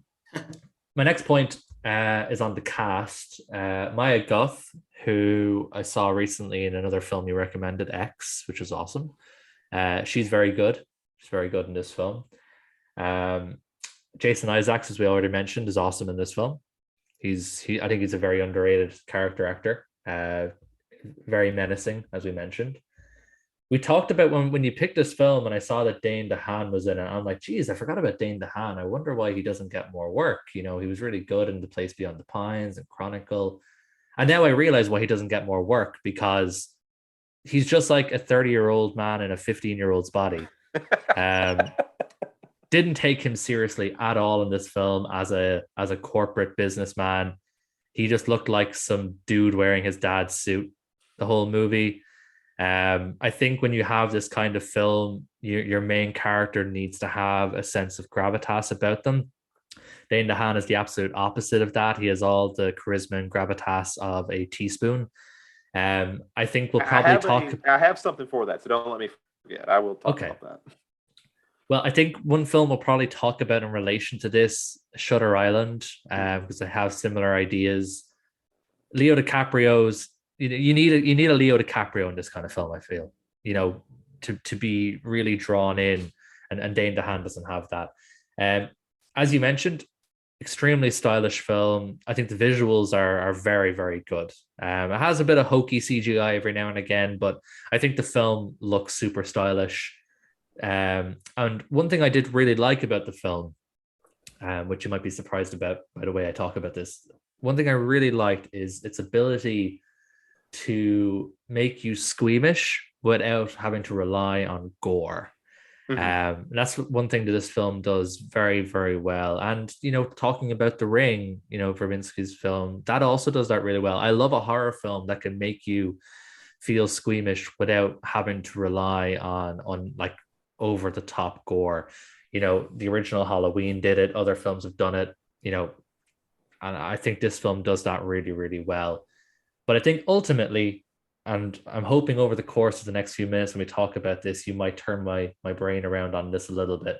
next point is on the cast. Maya Goth, who I saw recently in another film you recommended, X, which is awesome. She's very good. She's very good in this film. Jason Isaacs, as we already mentioned, is awesome in this film. I think he's a very underrated character actor. Very menacing, as we mentioned. We talked about when you picked this film, and I saw that Dane DeHaan was in it. I'm like, geez, I forgot about Dane DeHaan. I wonder why he doesn't get more work. He was really good in The Place Beyond the Pines and Chronicle. And now I realize why he doesn't get more work, because he's just like a 30-year-old man in a 15-year-old's body. Didn't take him seriously at all in this film as a corporate businessman. He just looked like some dude wearing his dad's suit the whole movie. I think when you have this kind of film, your main character needs to have a sense of gravitas about them. Dane DeHaan is the absolute opposite of that. He has all the charisma and gravitas of a teaspoon. I think we'll probably talk. I have something for that, so don't let me forget. I will talk about that. Well, I think one film we'll probably talk about in relation to this, Shutter Island, because they have similar ideas. Leo DiCaprio's. You need a Leo DiCaprio in this kind of film, I feel, to be really drawn in, and Dane DeHaan doesn't have that. As you mentioned, extremely stylish film. I think the visuals are very, very good. It has a bit of hokey CGI every now and again, but I think the film looks super stylish. And one thing I did really like about the film, which you might be surprised about by the way I talk about this, one thing I really liked is its ability to make you squeamish without having to rely on gore. That's one thing that this film does very, very well. And talking about The Ring, Verbinski's film, that also does that really well. I love a horror film that can make you feel squeamish without having to rely on like over the top gore. The original Halloween did it, other films have done it, and I think this film does that really, really well. But I think ultimately, and I'm hoping over the course of the next few minutes when we talk about this, you might turn my brain around on this a little bit.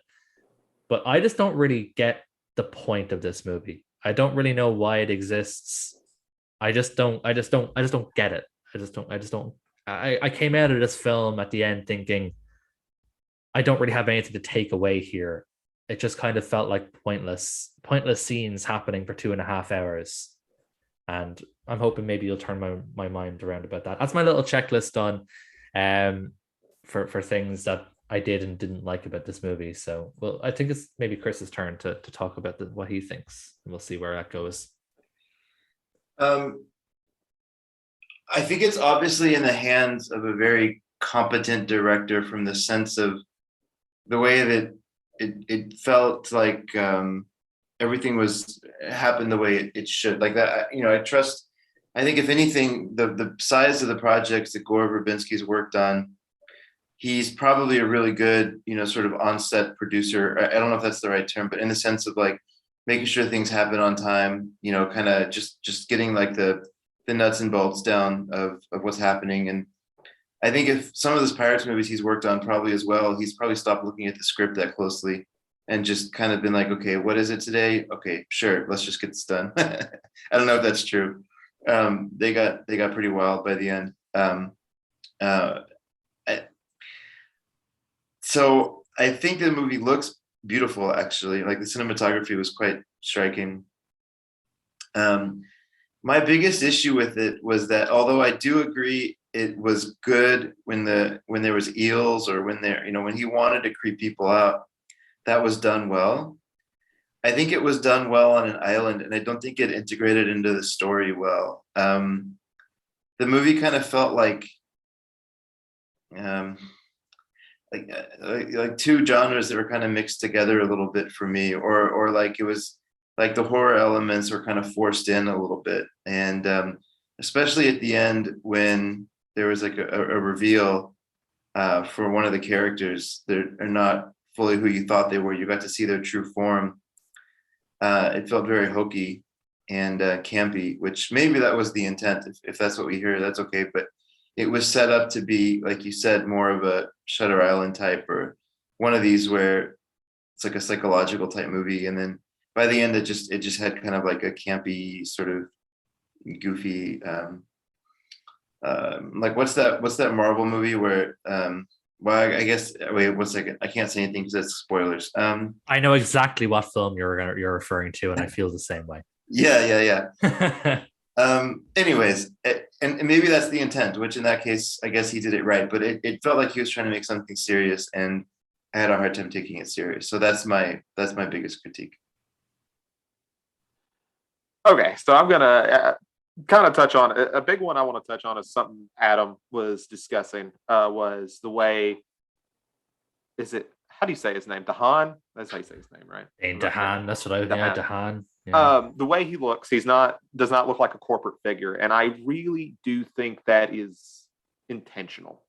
But I just don't really get the point of this movie. I don't really know why it exists. I just don't get it. I just don't. I came out of this film at the end thinking, I don't really have anything to take away here. It just kind of felt like pointless scenes happening for 2.5 hours. And I'm hoping maybe you'll turn my mind around about that. That's my little checklist on for things that I did and didn't like about this movie. So, well, I think it's maybe Chris's turn to talk about what he thinks, and we'll see where that goes. I think it's obviously in the hands of a very competent director, from the sense of the way that it felt like everything happened the way it should. Like that, I think if anything, the size of the projects that Gore Verbinski's worked on, he's probably a really good, sort of on-set producer. I don't know if that's the right term, but in the sense of like making sure things happen on time, kind of just getting like the nuts and bolts down of what's happening. And I think if some of those Pirates movies he's worked on probably as well, he's probably stopped looking at the script that closely and just kind of been like, okay, what is it today? Okay, sure, let's just get this done. I don't know if that's true. They got pretty wild by the end. So I think the movie looks beautiful, actually. Like the cinematography was quite striking. My biggest issue with it was that, although I do agree it was good when there was eels, or when he wanted to creep people out, that was done well. I think it was done well on an island, and I don't think it integrated into the story well. The movie kind of felt um, like two genres that were kind of mixed together a little bit for me, or like it was like the horror elements were kind of forced in a little bit, and especially at the end when there was like a reveal for one of the characters that are not fully who you thought they were. You got to see their true form. It felt very hokey and campy, which maybe that was the intent. If that's what we hear, that's okay. But it was set up to be, like you said, more of a Shutter Island type, or one of these where it's like a psychological type movie. And then by the end, it just had kind of like a campy, sort of goofy, like what's that Marvel movie where well, I guess, wait 1 second, I can't say anything because that's spoilers. I know exactly what film you're referring to, and I feel the same way. Yeah. Anyways, and maybe that's the intent, which in that case, I guess he did it right, but it felt like he was trying to make something serious, and I had a hard time taking it serious. So that's my biggest critique. Okay, so I'm gonna kind of touch on a big one. I want to touch on is something Adam was discussing. Was the way? Is it? How do you say his name? Dahan. That's how you say his name, right? Dahan. That's what I would. Yeah, Dahan. The way he looks, does not look like a corporate figure, and I really do think that is intentional.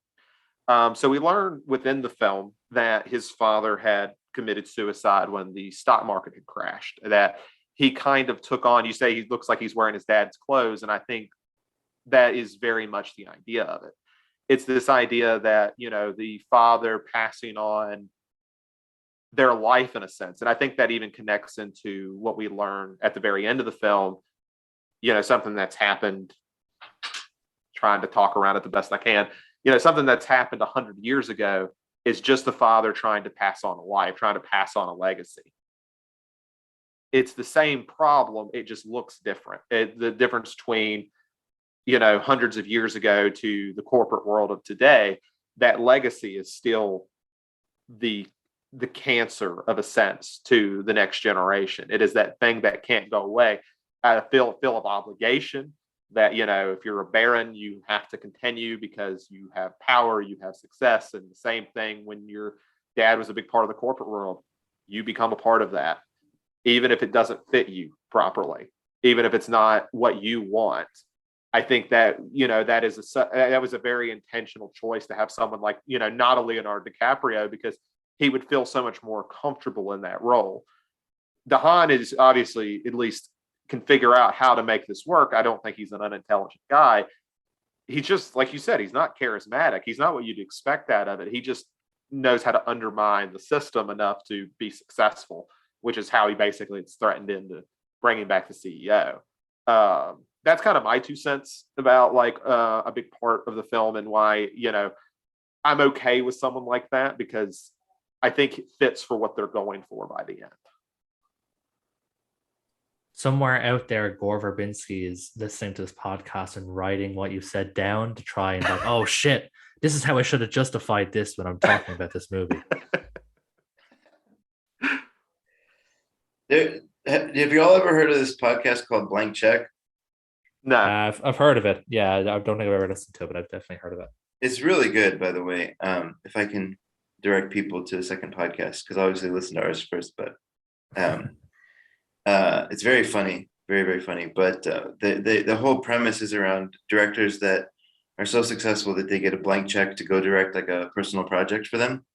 So we learn within the film that his father had committed suicide when the stock market had crashed. That he kind of took on. You say he looks like he's wearing his dad's clothes, and I think that is very much the idea of it. It's this idea that the father passing on their life in a sense. And I think that even connects into what we learn at the very end of the film, something that's happened, trying to talk around it the best I can, something that's happened 100 years ago is just the father trying to pass on a life, trying to pass on a legacy. It's the same problem. It just looks different. The difference between, hundreds of years ago to the corporate world of today, that legacy is still the cancer of a sense to the next generation. It is that thing that can't go away. I feel of obligation that, if you're a baron, you have to continue because you have power, you have success. And the same thing when your dad was a big part of the corporate world, you become a part of that, even if it doesn't fit you properly, even if it's not what you want. I think that, that was a very intentional choice to have someone like, not a Leonardo DiCaprio, because he would feel so much more comfortable in that role. Dahan is obviously, at least, can figure out how to make this work. I don't think he's an unintelligent guy. He just, like you said, he's not charismatic. He's not what you'd expect out of it. He just knows how to undermine the system enough to be successful, which is how he basically threatened into bringing back the CEO. That's kind of my 2 cents about a big part of the film, and why, I'm okay with someone like that, because I think it fits for what they're going for by the end. Somewhere out there, Gore Verbinski is listening to this podcast and writing what you said down to try and oh shit, this is how I should have justified this when I'm talking about this movie. Have you all ever heard of this podcast called Blank Check? No. I've heard of it. Yeah, I don't think I've ever listened to it, but I've definitely heard of it. It's really good, by the way. If I can direct people to the second podcast, because obviously listen to ours first, but it's very funny, very, very funny. But the whole premise is around directors that are so successful that they get a blank check to go direct like a personal project for them.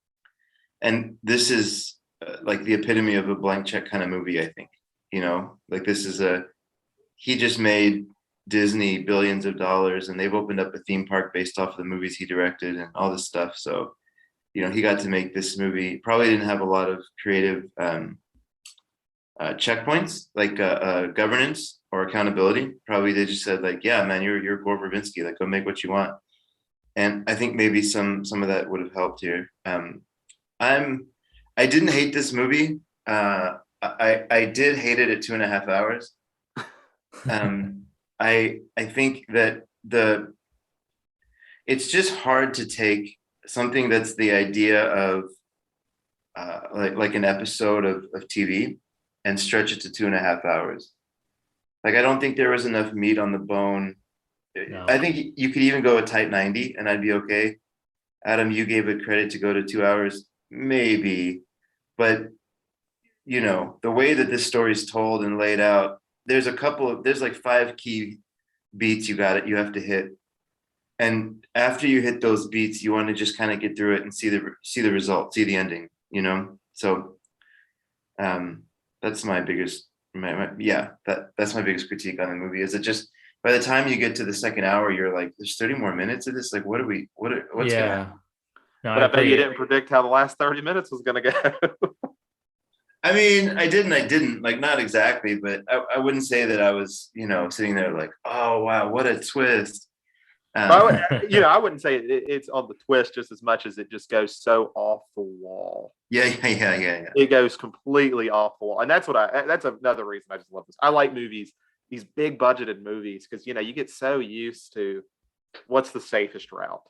And this is like the epitome of a blank check kind of movie, I think. Like this is he just made Disney billions of dollars, and they've opened up a theme park based off of the movies he directed and all this stuff. So he got to make this movie. Probably didn't have a lot of creative checkpoints, like governance or accountability. Probably they just said yeah, man, you're Gore Verbinski, go make what you want. And I think maybe some of that would have helped here. I didn't hate this movie. I did hate it at 2.5 hours. I think that it's just hard to take something that's the idea of like an episode of TV and stretch it to 2.5 hours. Like, I don't think there was enough meat on the bone. No. I think you could even go a tight 90 and I'd be okay. Adam, you gave it credit to go to 2 hours, maybe, but the way that this story is told and laid out, there's like 5 key beats you have to hit. And after you hit those beats, you want to just kind of get through it and see the result, see the ending, So that's my biggest, that's my biggest critique on the movie. Is it just by the time you get to the second hour, you're like, there's 30 more minutes of this. Like, what's going Yeah. on? No, But I bet you agree. didn't predict how the last 30 minutes was going to go. I mean, I didn't like, not exactly, but I wouldn't say that I was, sitting there like, oh wow, what a twist. I wouldn't say it's on the twist just as much as it just goes so off the wall. Yeah. It goes completely off the wall, and that's another reason I just love this. I like movies, these big budgeted movies, because you get so used to what's the safest route,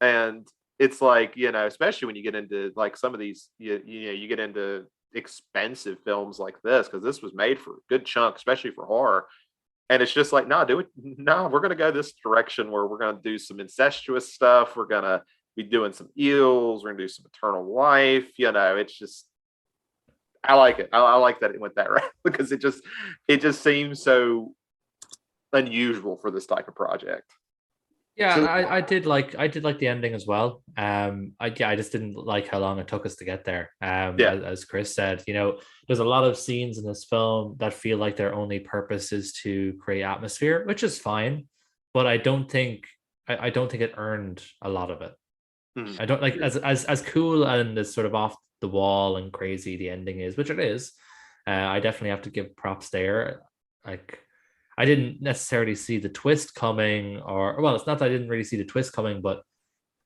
and it's like especially when you get into like some of these, you get into expensive films like this, because this was made for a good chunk, especially for horror. And it's just like, we're going to go this direction where we're going to do some incestuous stuff. We're going to be doing some eels. We're going to do some eternal life. It's just, I like it. I like that it went that route because it just seems so unusual for this type of project. Yeah, So- I did like the ending as well. I just didn't like how long it took us to get there. As Chris said, there's a lot of scenes in this film that feel like their only purpose is to create atmosphere, which is fine, but I don't think it earned a lot of it. I don't like as cool and as sort of off the wall and crazy the ending is, which it is. I definitely have to give props there. Like, I didn't necessarily see the twist coming, it's not that I didn't really see the twist coming, but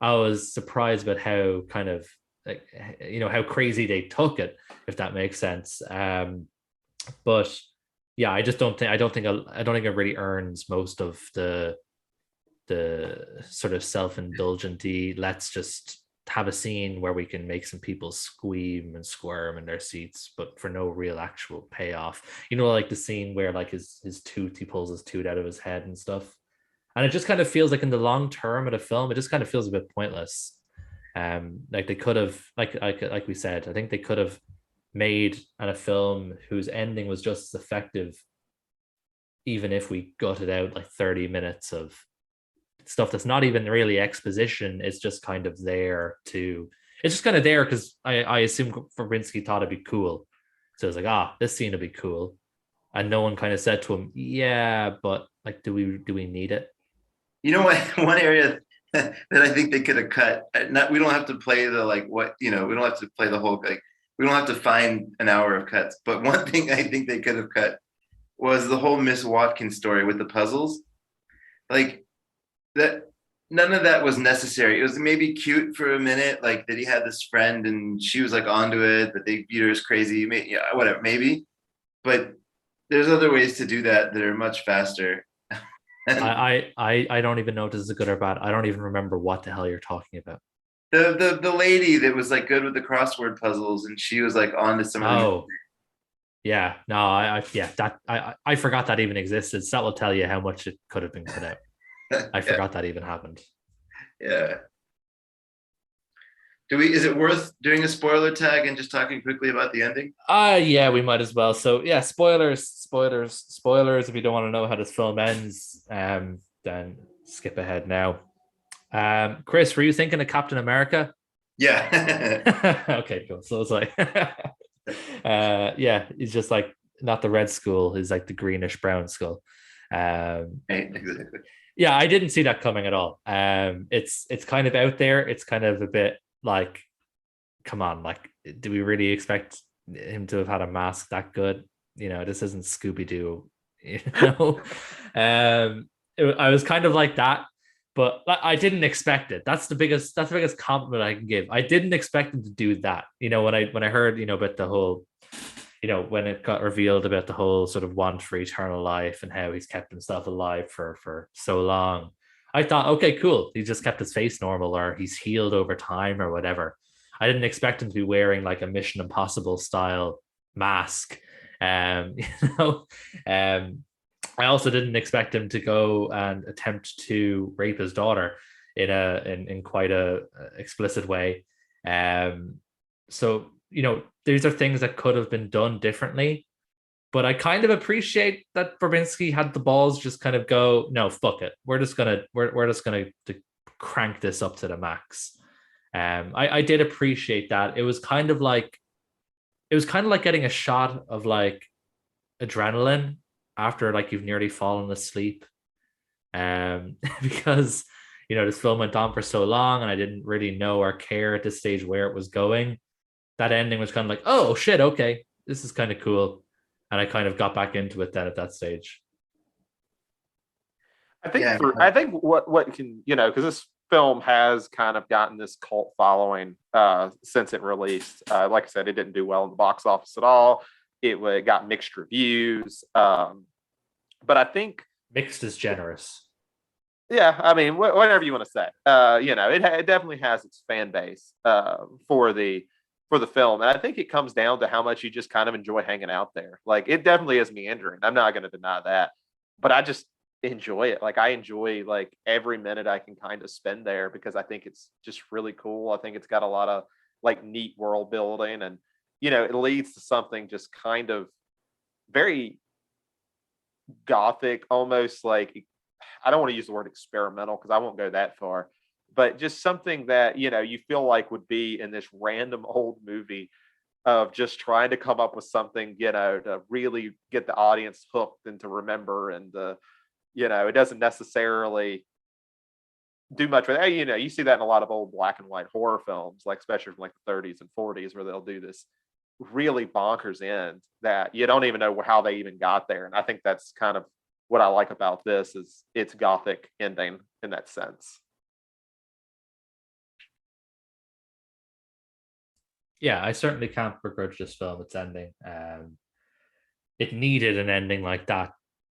I was surprised about how kind of like, how crazy they took it, if that makes sense. But yeah, I don't think it really earns most of the sort of self-indulgent-y, let's just have a scene where we can make some people scream and squirm in their seats, but for no real actual payoff. Like the scene where like his tooth, he pulls his tooth out of his head and stuff. And it just kind of feels like in the long term of the film, it just kind of feels a bit pointless. Like they could have, like we said, I think they could have made a film whose ending was just as effective, even if we gutted out like 30 minutes of stuff that's not even really exposition. It's just kind of there because I assume Verbinski thought it'd be cool. So it's like, this scene would be cool. And no one kind of said to him, yeah, but like, do we need it? You know what? One area that I think they could have cut. We don't have to play the we don't have to play the whole we don't have to find an hour of cuts. But one thing I think they could have cut was the whole Miss Watkins story with the puzzles. Like that, none of that was necessary. It was maybe cute for a minute, like that he had this friend and she was like onto it, but they beat her as crazy. Whatever, maybe. But there's other ways to do that are much faster. I don't even know if this is good or bad. I don't even remember what the hell you're talking about. The lady that was like good with the crossword puzzles, and she was like on to some of the yeah, no, I forgot that even existed. So that will tell you how much it could have been cut out. I forgot that even happened. Yeah. Is it worth doing a spoiler tag and just talking quickly about the ending? Yeah, we might as well. So yeah, spoilers. If you don't want to know how this film ends, then skip ahead now. Chris, were you thinking of Captain America? Yeah. Okay, cool. So it's like he's just like not the red skull, he's like the greenish brown skull. Exactly. Yeah, I didn't see that coming at all. It's kind of out there. It's kind of a bit like, come on, like, do we really expect him to have had a mask that good? This isn't Scooby-Doo. I was kind of like that, but I didn't expect it. That's the biggest compliment I can give. I didn't expect him to do that. When I heard about the whole, when it got revealed about the whole sort of want for eternal life and how he's kept himself alive for so long, I thought, okay, cool. He just kept his face normal, or he's healed over time or whatever. I didn't expect him to be wearing like a Mission Impossible style mask You know, I also didn't expect him to go and attempt to rape his daughter in quite a explicit way. So you know, these are things that could have been done differently. But I kind of appreciate that Verbinski had the balls just kind of go, no, fuck it. We're just gonna to crank this up to the max. I did appreciate that. It was kind of like getting a shot of like adrenaline after like you've nearly fallen asleep. Because you know this film went on for so long and I didn't really know or care at this stage where it was going. That ending was kind of like, oh shit, okay, this is kind of cool. And I kind of got back into it then at that stage. I think what can, you know, because this film has kind of gotten this cult following since it released. Like I said, it didn't do well in the box office at all. It got mixed reviews. But I think mixed is generous. Yeah, I mean, whatever you want to say. You know, it definitely has its fan base for the film, and I think it comes down to how much you just kind of enjoy hanging out there. Like, it definitely is meandering. I'm not going to deny that, but I just enjoy it. Like, I enjoy like every minute I can kind of spend there because I think it's just really cool. I think it's got a lot of like neat world building, and you know, it leads to something just kind of very gothic, almost like, I don't want to use the word experimental because I won't go that far, but just something that, you know, you feel like would be in this random old movie of just trying to come up with something, you know, to really get the audience hooked and to remember. And, you know, it doesn't necessarily do much with that. You know, you see that in a lot of old black and white horror films, like especially from like the 30s and 40s, where they'll do this really bonkers end that you don't even know how they even got there. And I think that's kind of what I like about this is its gothic ending in that sense. Yeah, I certainly can't begrudge this film its ending. It needed an ending like that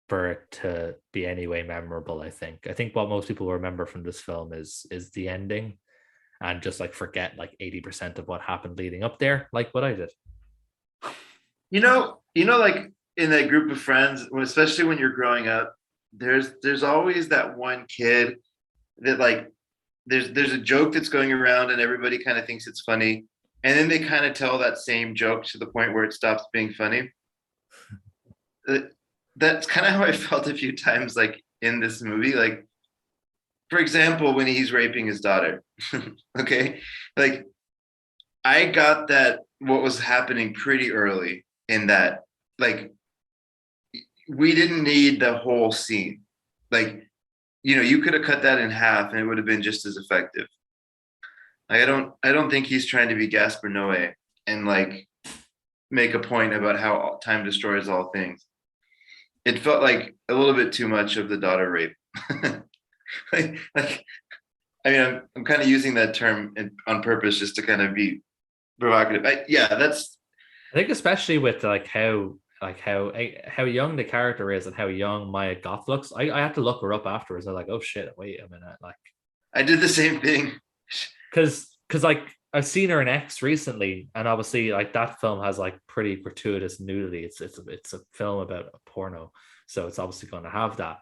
for it to be anyway memorable. I think what most people remember from this film is the ending, and just like forget like 80% of what happened leading up there, like what I did. Like in that group of friends, especially when you're growing up, there's always that one kid that like there's a joke that's going around and everybody kind of thinks it's funny, and then they kind of tell that same joke to the point where it stops being funny. That's kind of how I felt a few times, like in this movie. Like, for example, when he's raping his daughter, okay, like I got that what was happening pretty early in that, like, we didn't need the whole scene. Like, you know, you could have cut that in half and it would have been just as effective. Like, I don't think he's trying to be Gaspar Noé and like make a point about how time destroys all things. It felt like a little bit too much of the daughter rape. like, I mean, I'm kind of using that term on purpose just to kind of be provocative. I think especially with how young the character is and how young Maya Goth looks. I had to look her up afterwards. I'm like, oh shit, wait a minute. Like, I did the same thing. Because like I've seen her in X recently, and obviously like that film has like pretty gratuitous nudity. It's a film about a porno, so it's obviously going to have that.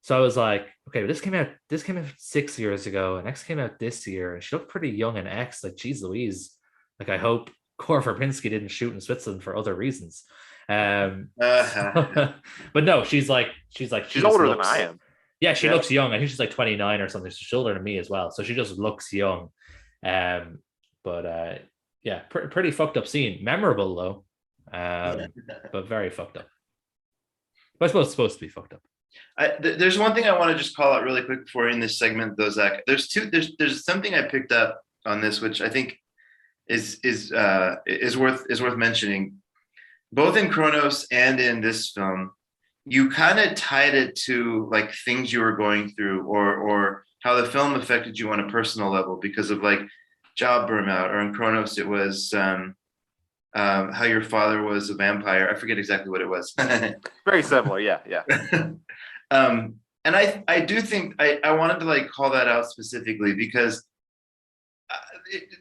So I was like, okay, this came out 6 years ago, and X came out this year, and she looked pretty young in X. Like, geez Louise. Like, I hope Cora Verbinski didn't shoot in Switzerland for other reasons. But no, she's older than I am. Yeah, she looks young. I think she's like 29 or something. So she's older than me as well. So she just looks young. But yeah, pretty fucked up scene. Memorable though. But very fucked up. But I suppose it's supposed to be fucked up. There's one thing I want to just call out really quick before in this segment, though, Zach. There's something I picked up on this, which I think is worth mentioning. Both in Cronos and in this film, you kind of tied it to like things you were going through, or how the film affected you on a personal level because of like job burnout, or in Cronos it was how your father was a vampire. I forget exactly what it was. Very similar, yeah. And I do think I wanted to like call that out specifically because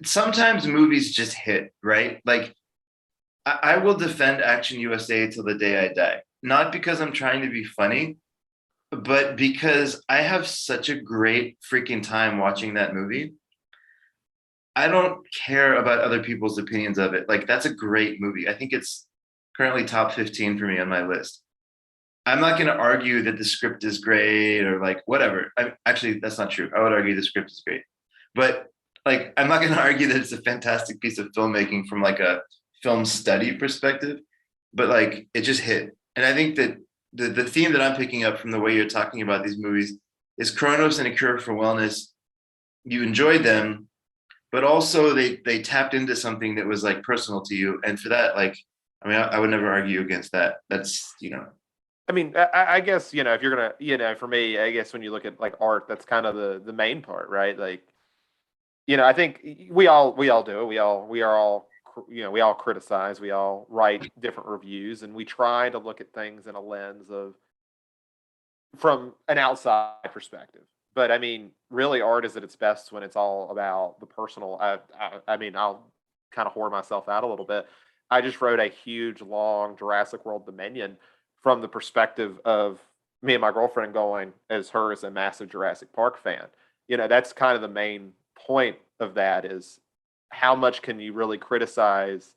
sometimes movies just hit, right? Like I will defend Action USA till the day I die. Not because I'm trying to be funny, but because I have such a great freaking time watching that movie. I don't care about other people's opinions of it. Like, that's a great movie. I think it's currently top 15 for me on my list. I'm not going to argue that the script is great or like whatever. Actually, that's not true. I would argue the script is great, but like, I'm not going to argue that it's a fantastic piece of filmmaking from like a film study perspective, but like it just hit. And I think that the theme that I'm picking up from the way you're talking about these movies is Kronos and A Cure for Wellness. You enjoyed them, but also they tapped into something that was like personal to you. And for that, like, I mean, I would never argue against that. That's, you know. I mean, I guess, if you're gonna, for me, I guess when you look at like art, that's kind of the main part, right? Like, I think we all do it. We all criticize, we all write different reviews, and we try to look at things in a lens of from an outside perspective. But I mean, really, art is at its best when it's all about the personal. I mean, I'll kind of whore myself out a little bit. I just wrote a huge, long Jurassic World Dominion from the perspective of me and my girlfriend going as her as a massive Jurassic Park fan. That's kind of the main point of that is how much can you really criticize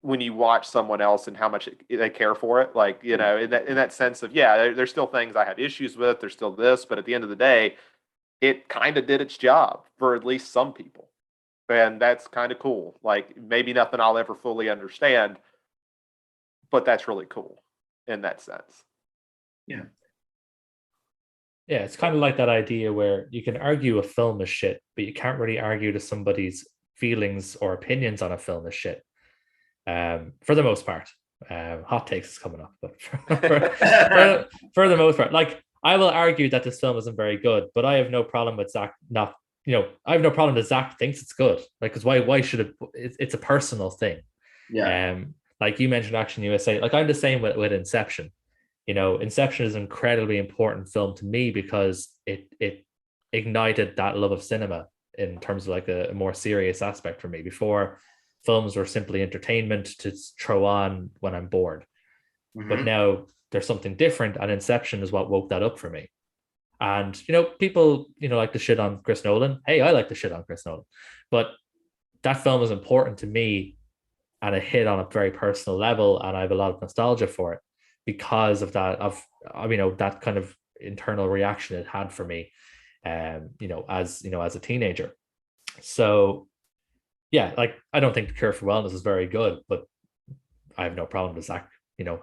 when you watch someone else and how much they care for it. Like, in that sense of, yeah, there's still things I have issues with. There's still this, but at the end of the day, it kind of did its job for at least some people. And that's kind of cool. Like, maybe nothing I'll ever fully understand, but that's really cool in that sense. Yeah. Yeah, it's kind of like that idea where you can argue a film is shit, but you can't really argue to somebody's feelings or opinions on a film is shit. For the most part. Hot takes is coming up, but for the most part, like, I will argue that this film isn't very good, but I have no problem with Zach not, I have no problem that Zach thinks it's good. Like, because why should it? It's a personal thing. Yeah. Like you mentioned Action USA, like I'm the same with Inception. Inception is an incredibly important film to me because it ignited that love of cinema in terms of like a more serious aspect for me. Before, films were simply entertainment to throw on when I'm bored. Mm-hmm. But now there's something different, and Inception is what woke that up for me. And people like to shit on Chris Nolan. Hey, I like to shit on Chris Nolan, but that film is important to me, and it hit on a very personal level, and I have a lot of nostalgia for it because of that, that kind of internal reaction it had for me, as a teenager. So yeah, like, I don't think The Cure for Wellness is very good, but I have no problem with Zach,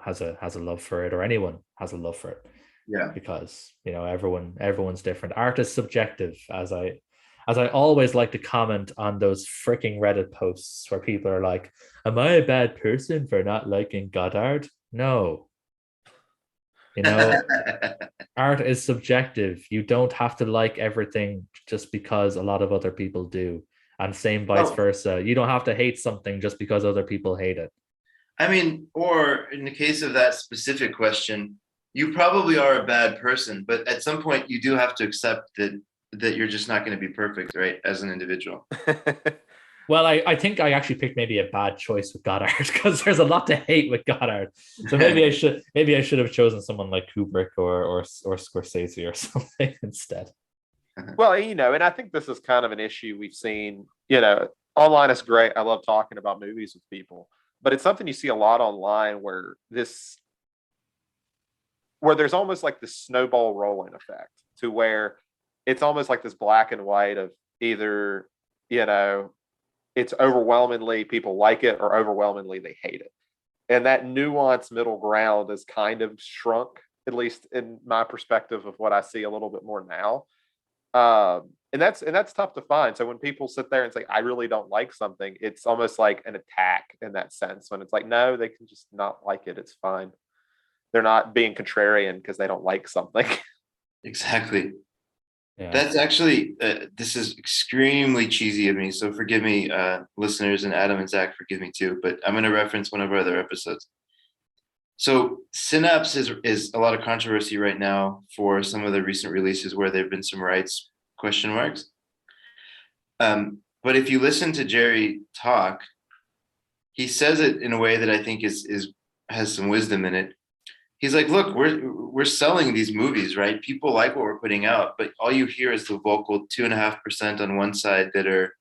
has a love for it, or anyone has a love for it. Yeah. Because everyone's different. Art is subjective, as I always like to comment on those freaking Reddit posts where people are like, "Am I a bad person for not liking Godard?" No. Art is subjective. You don't have to like everything just because a lot of other people do. And same vice versa. You don't have to hate something just because other people hate it. I mean, or in the case of that specific question, you probably are a bad person, but at some point you do have to accept that you're just not going to be perfect, right? As an individual. Well, I think I actually picked maybe a bad choice with Godard because there's a lot to hate with Godard. So maybe I should have chosen someone like Kubrick or Scorsese or something instead. Well, and I think this is kind of an issue we've seen, online is great. I love talking about movies with people, but it's something you see a lot online where there's almost like this snowball rolling effect to where it's almost like this black and white of either, it's overwhelmingly people like it or overwhelmingly they hate it. And that nuanced middle ground is kind of shrunk, at least in my perspective of what I see a little bit more now. And that's tough to find. So when people sit there and say, I really don't like something, it's almost like an attack in that sense, when it's like, no, they can just not like it. It's fine. They're not being contrarian because they don't like something. Exactly. Yeah. That's actually, this is extremely cheesy of me. So forgive me, listeners, and Adam and Zach, forgive me too, but I'm going to reference one of our other episodes. So Synapse is a lot of controversy right now for some of the recent releases where there have been some rights question marks. But if you listen to Jerry talk, he says it in a way that I think is has some wisdom in it. He's like, look, we're selling these movies, right? People like what we're putting out, but all you hear is the vocal 2.5% on one side that are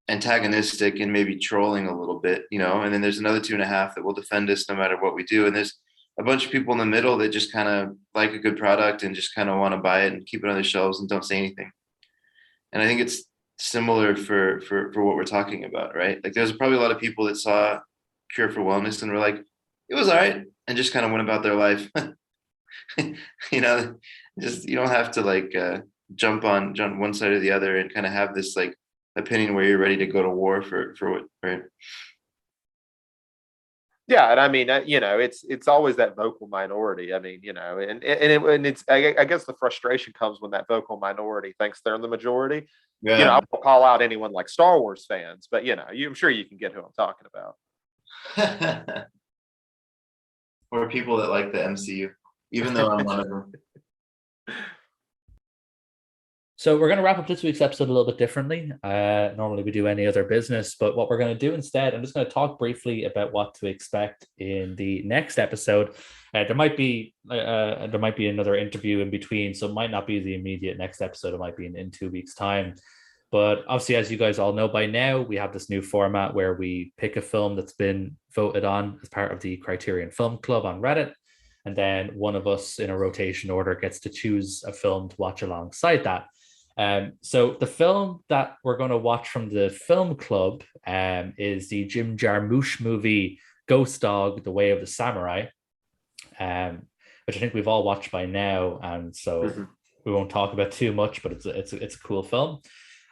antagonistic and maybe trolling a little bit, and then there's another 2.5 that will defend us no matter what we do. And there's a bunch of people in the middle that just kind of like a good product and just kind of want to buy it and keep it on their shelves and don't say anything. And I think it's similar for what we're talking about, right? Like there's probably a lot of people that saw Cure for Wellness and were like, it was all right, and just kind of went about their life. Just you don't have to like jump one side or the other and kind of have this like opinion where you're ready to go to war for what, right? Yeah, and I mean, it's always that vocal minority. I mean, and it's I guess the frustration comes when that vocal minority thinks they're in the majority. Yeah. I won't call out anyone like Star Wars fans, but I'm sure you can get who I'm talking about. Or people that like the MCU, even though I'm one of them. So we're going to wrap up this week's episode a little bit differently. Normally we do any other business, but what we're going to do instead, I'm just going to talk briefly about what to expect in the next episode. There might be another interview in between, so it might not be the immediate next episode. It might be in 2 weeks' time. But obviously, as you guys all know by now, we have this new format where we pick a film that's been voted on as part of the Criterion Film Club on Reddit. And then one of us in a rotation order gets to choose a film to watch alongside that. So the film that we're going to watch from the film club is the Jim Jarmusch movie Ghost Dog: The Way of the Samurai, which I think we've all watched by now, and so we won't talk about too much. But it's a cool film.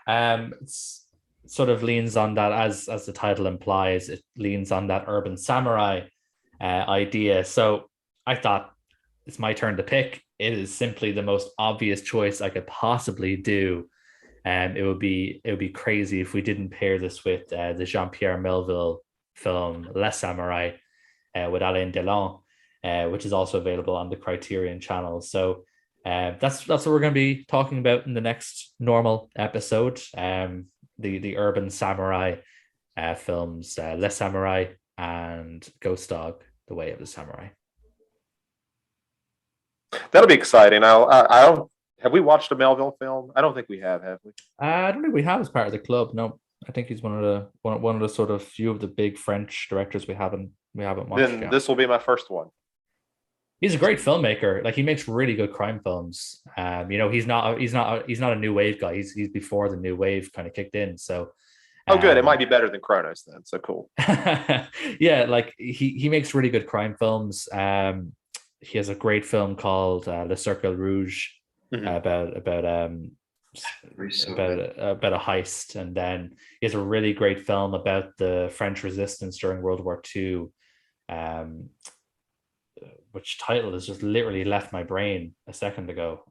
It's sort of leans on that, as the title implies. It leans on that urban samurai idea. So I thought it's my turn to pick. It is simply the most obvious choice I could possibly do. And it would be crazy if we didn't pair this with the Jean-Pierre Melville film Les Samurai with Alain Delon, which is also available on the Criterion channel. So that's what we're going to be talking about in the next normal episode. The urban samurai films, Les Samurai and Ghost Dog: The Way of the Samurai. That'll be exciting. I don't. Have we watched a Melville film? I don't think we have we? I don't think we have as part of the club. No, I think he's one of the sort of few of the big French directors we haven't watched. Then yet. This will be my first one. He's a great filmmaker. Like, he makes really good crime films. He's not a new wave guy. He's before the new wave kind of kicked in. So. Oh, good. It might be better than Chronos then. So cool. Yeah, like he makes really good crime films. He has a great film called Le Cercle Rouge about a heist, and then he has a really great film about the French resistance during World War II, which title has just literally left my brain a second ago.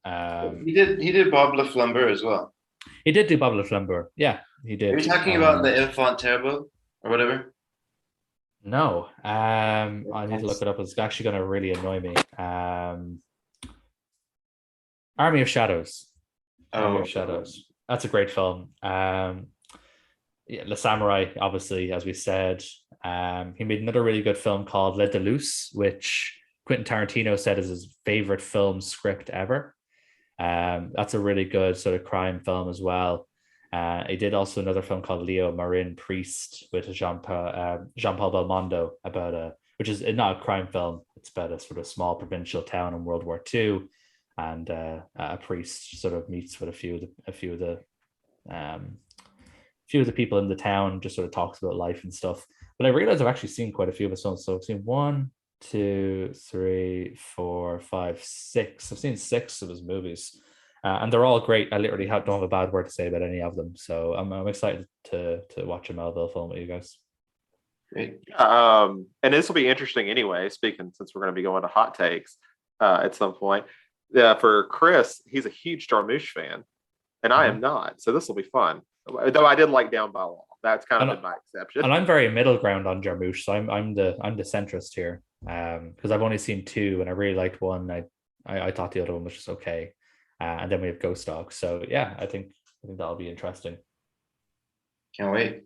He did Bob Le Flambeur as well. He did do Bob Le Flambeur. Yeah, he did. Are you talking about the Enfant Terrible or whatever? No, I need to look it up. It's actually going to really annoy me. Army of Shadows. Army of Shadows. That's a great film. Yeah, Le Samurai, obviously, as we said. He made another really good film called Le Deleuze, which Quentin Tarantino said is his favorite film script ever. That's a really good sort of crime film as well. He did also another film called Leo Marin Priest with Jean-Paul Belmondo which is not a crime film. It's about a sort of small provincial town in World War II, and a priest sort of meets with a few of the people in the town, just sort of talks about life and stuff. But I realized I've actually seen quite a few of his films. So I've seen 1, 2, 3, 4, 5, 6. I've seen 6 of his movies. And they're all great. I literally don't have a bad word to say about any of them. So I'm excited to watch a Melville film with you guys. Great. And this will be interesting anyway, since we're going to be going to hot takes at some point. For Chris, he's a huge Jarmusch fan, and I am not. So this will be fun. Though I did like Down by Law. That's kind of been my exception. And I'm very middle ground on Jarmusch. So I'm the centrist here. Because I've only seen 2 and I really liked one. I thought the other one was just okay. And then we have Ghost Dog. So yeah, I think that'll be interesting. Can't wait.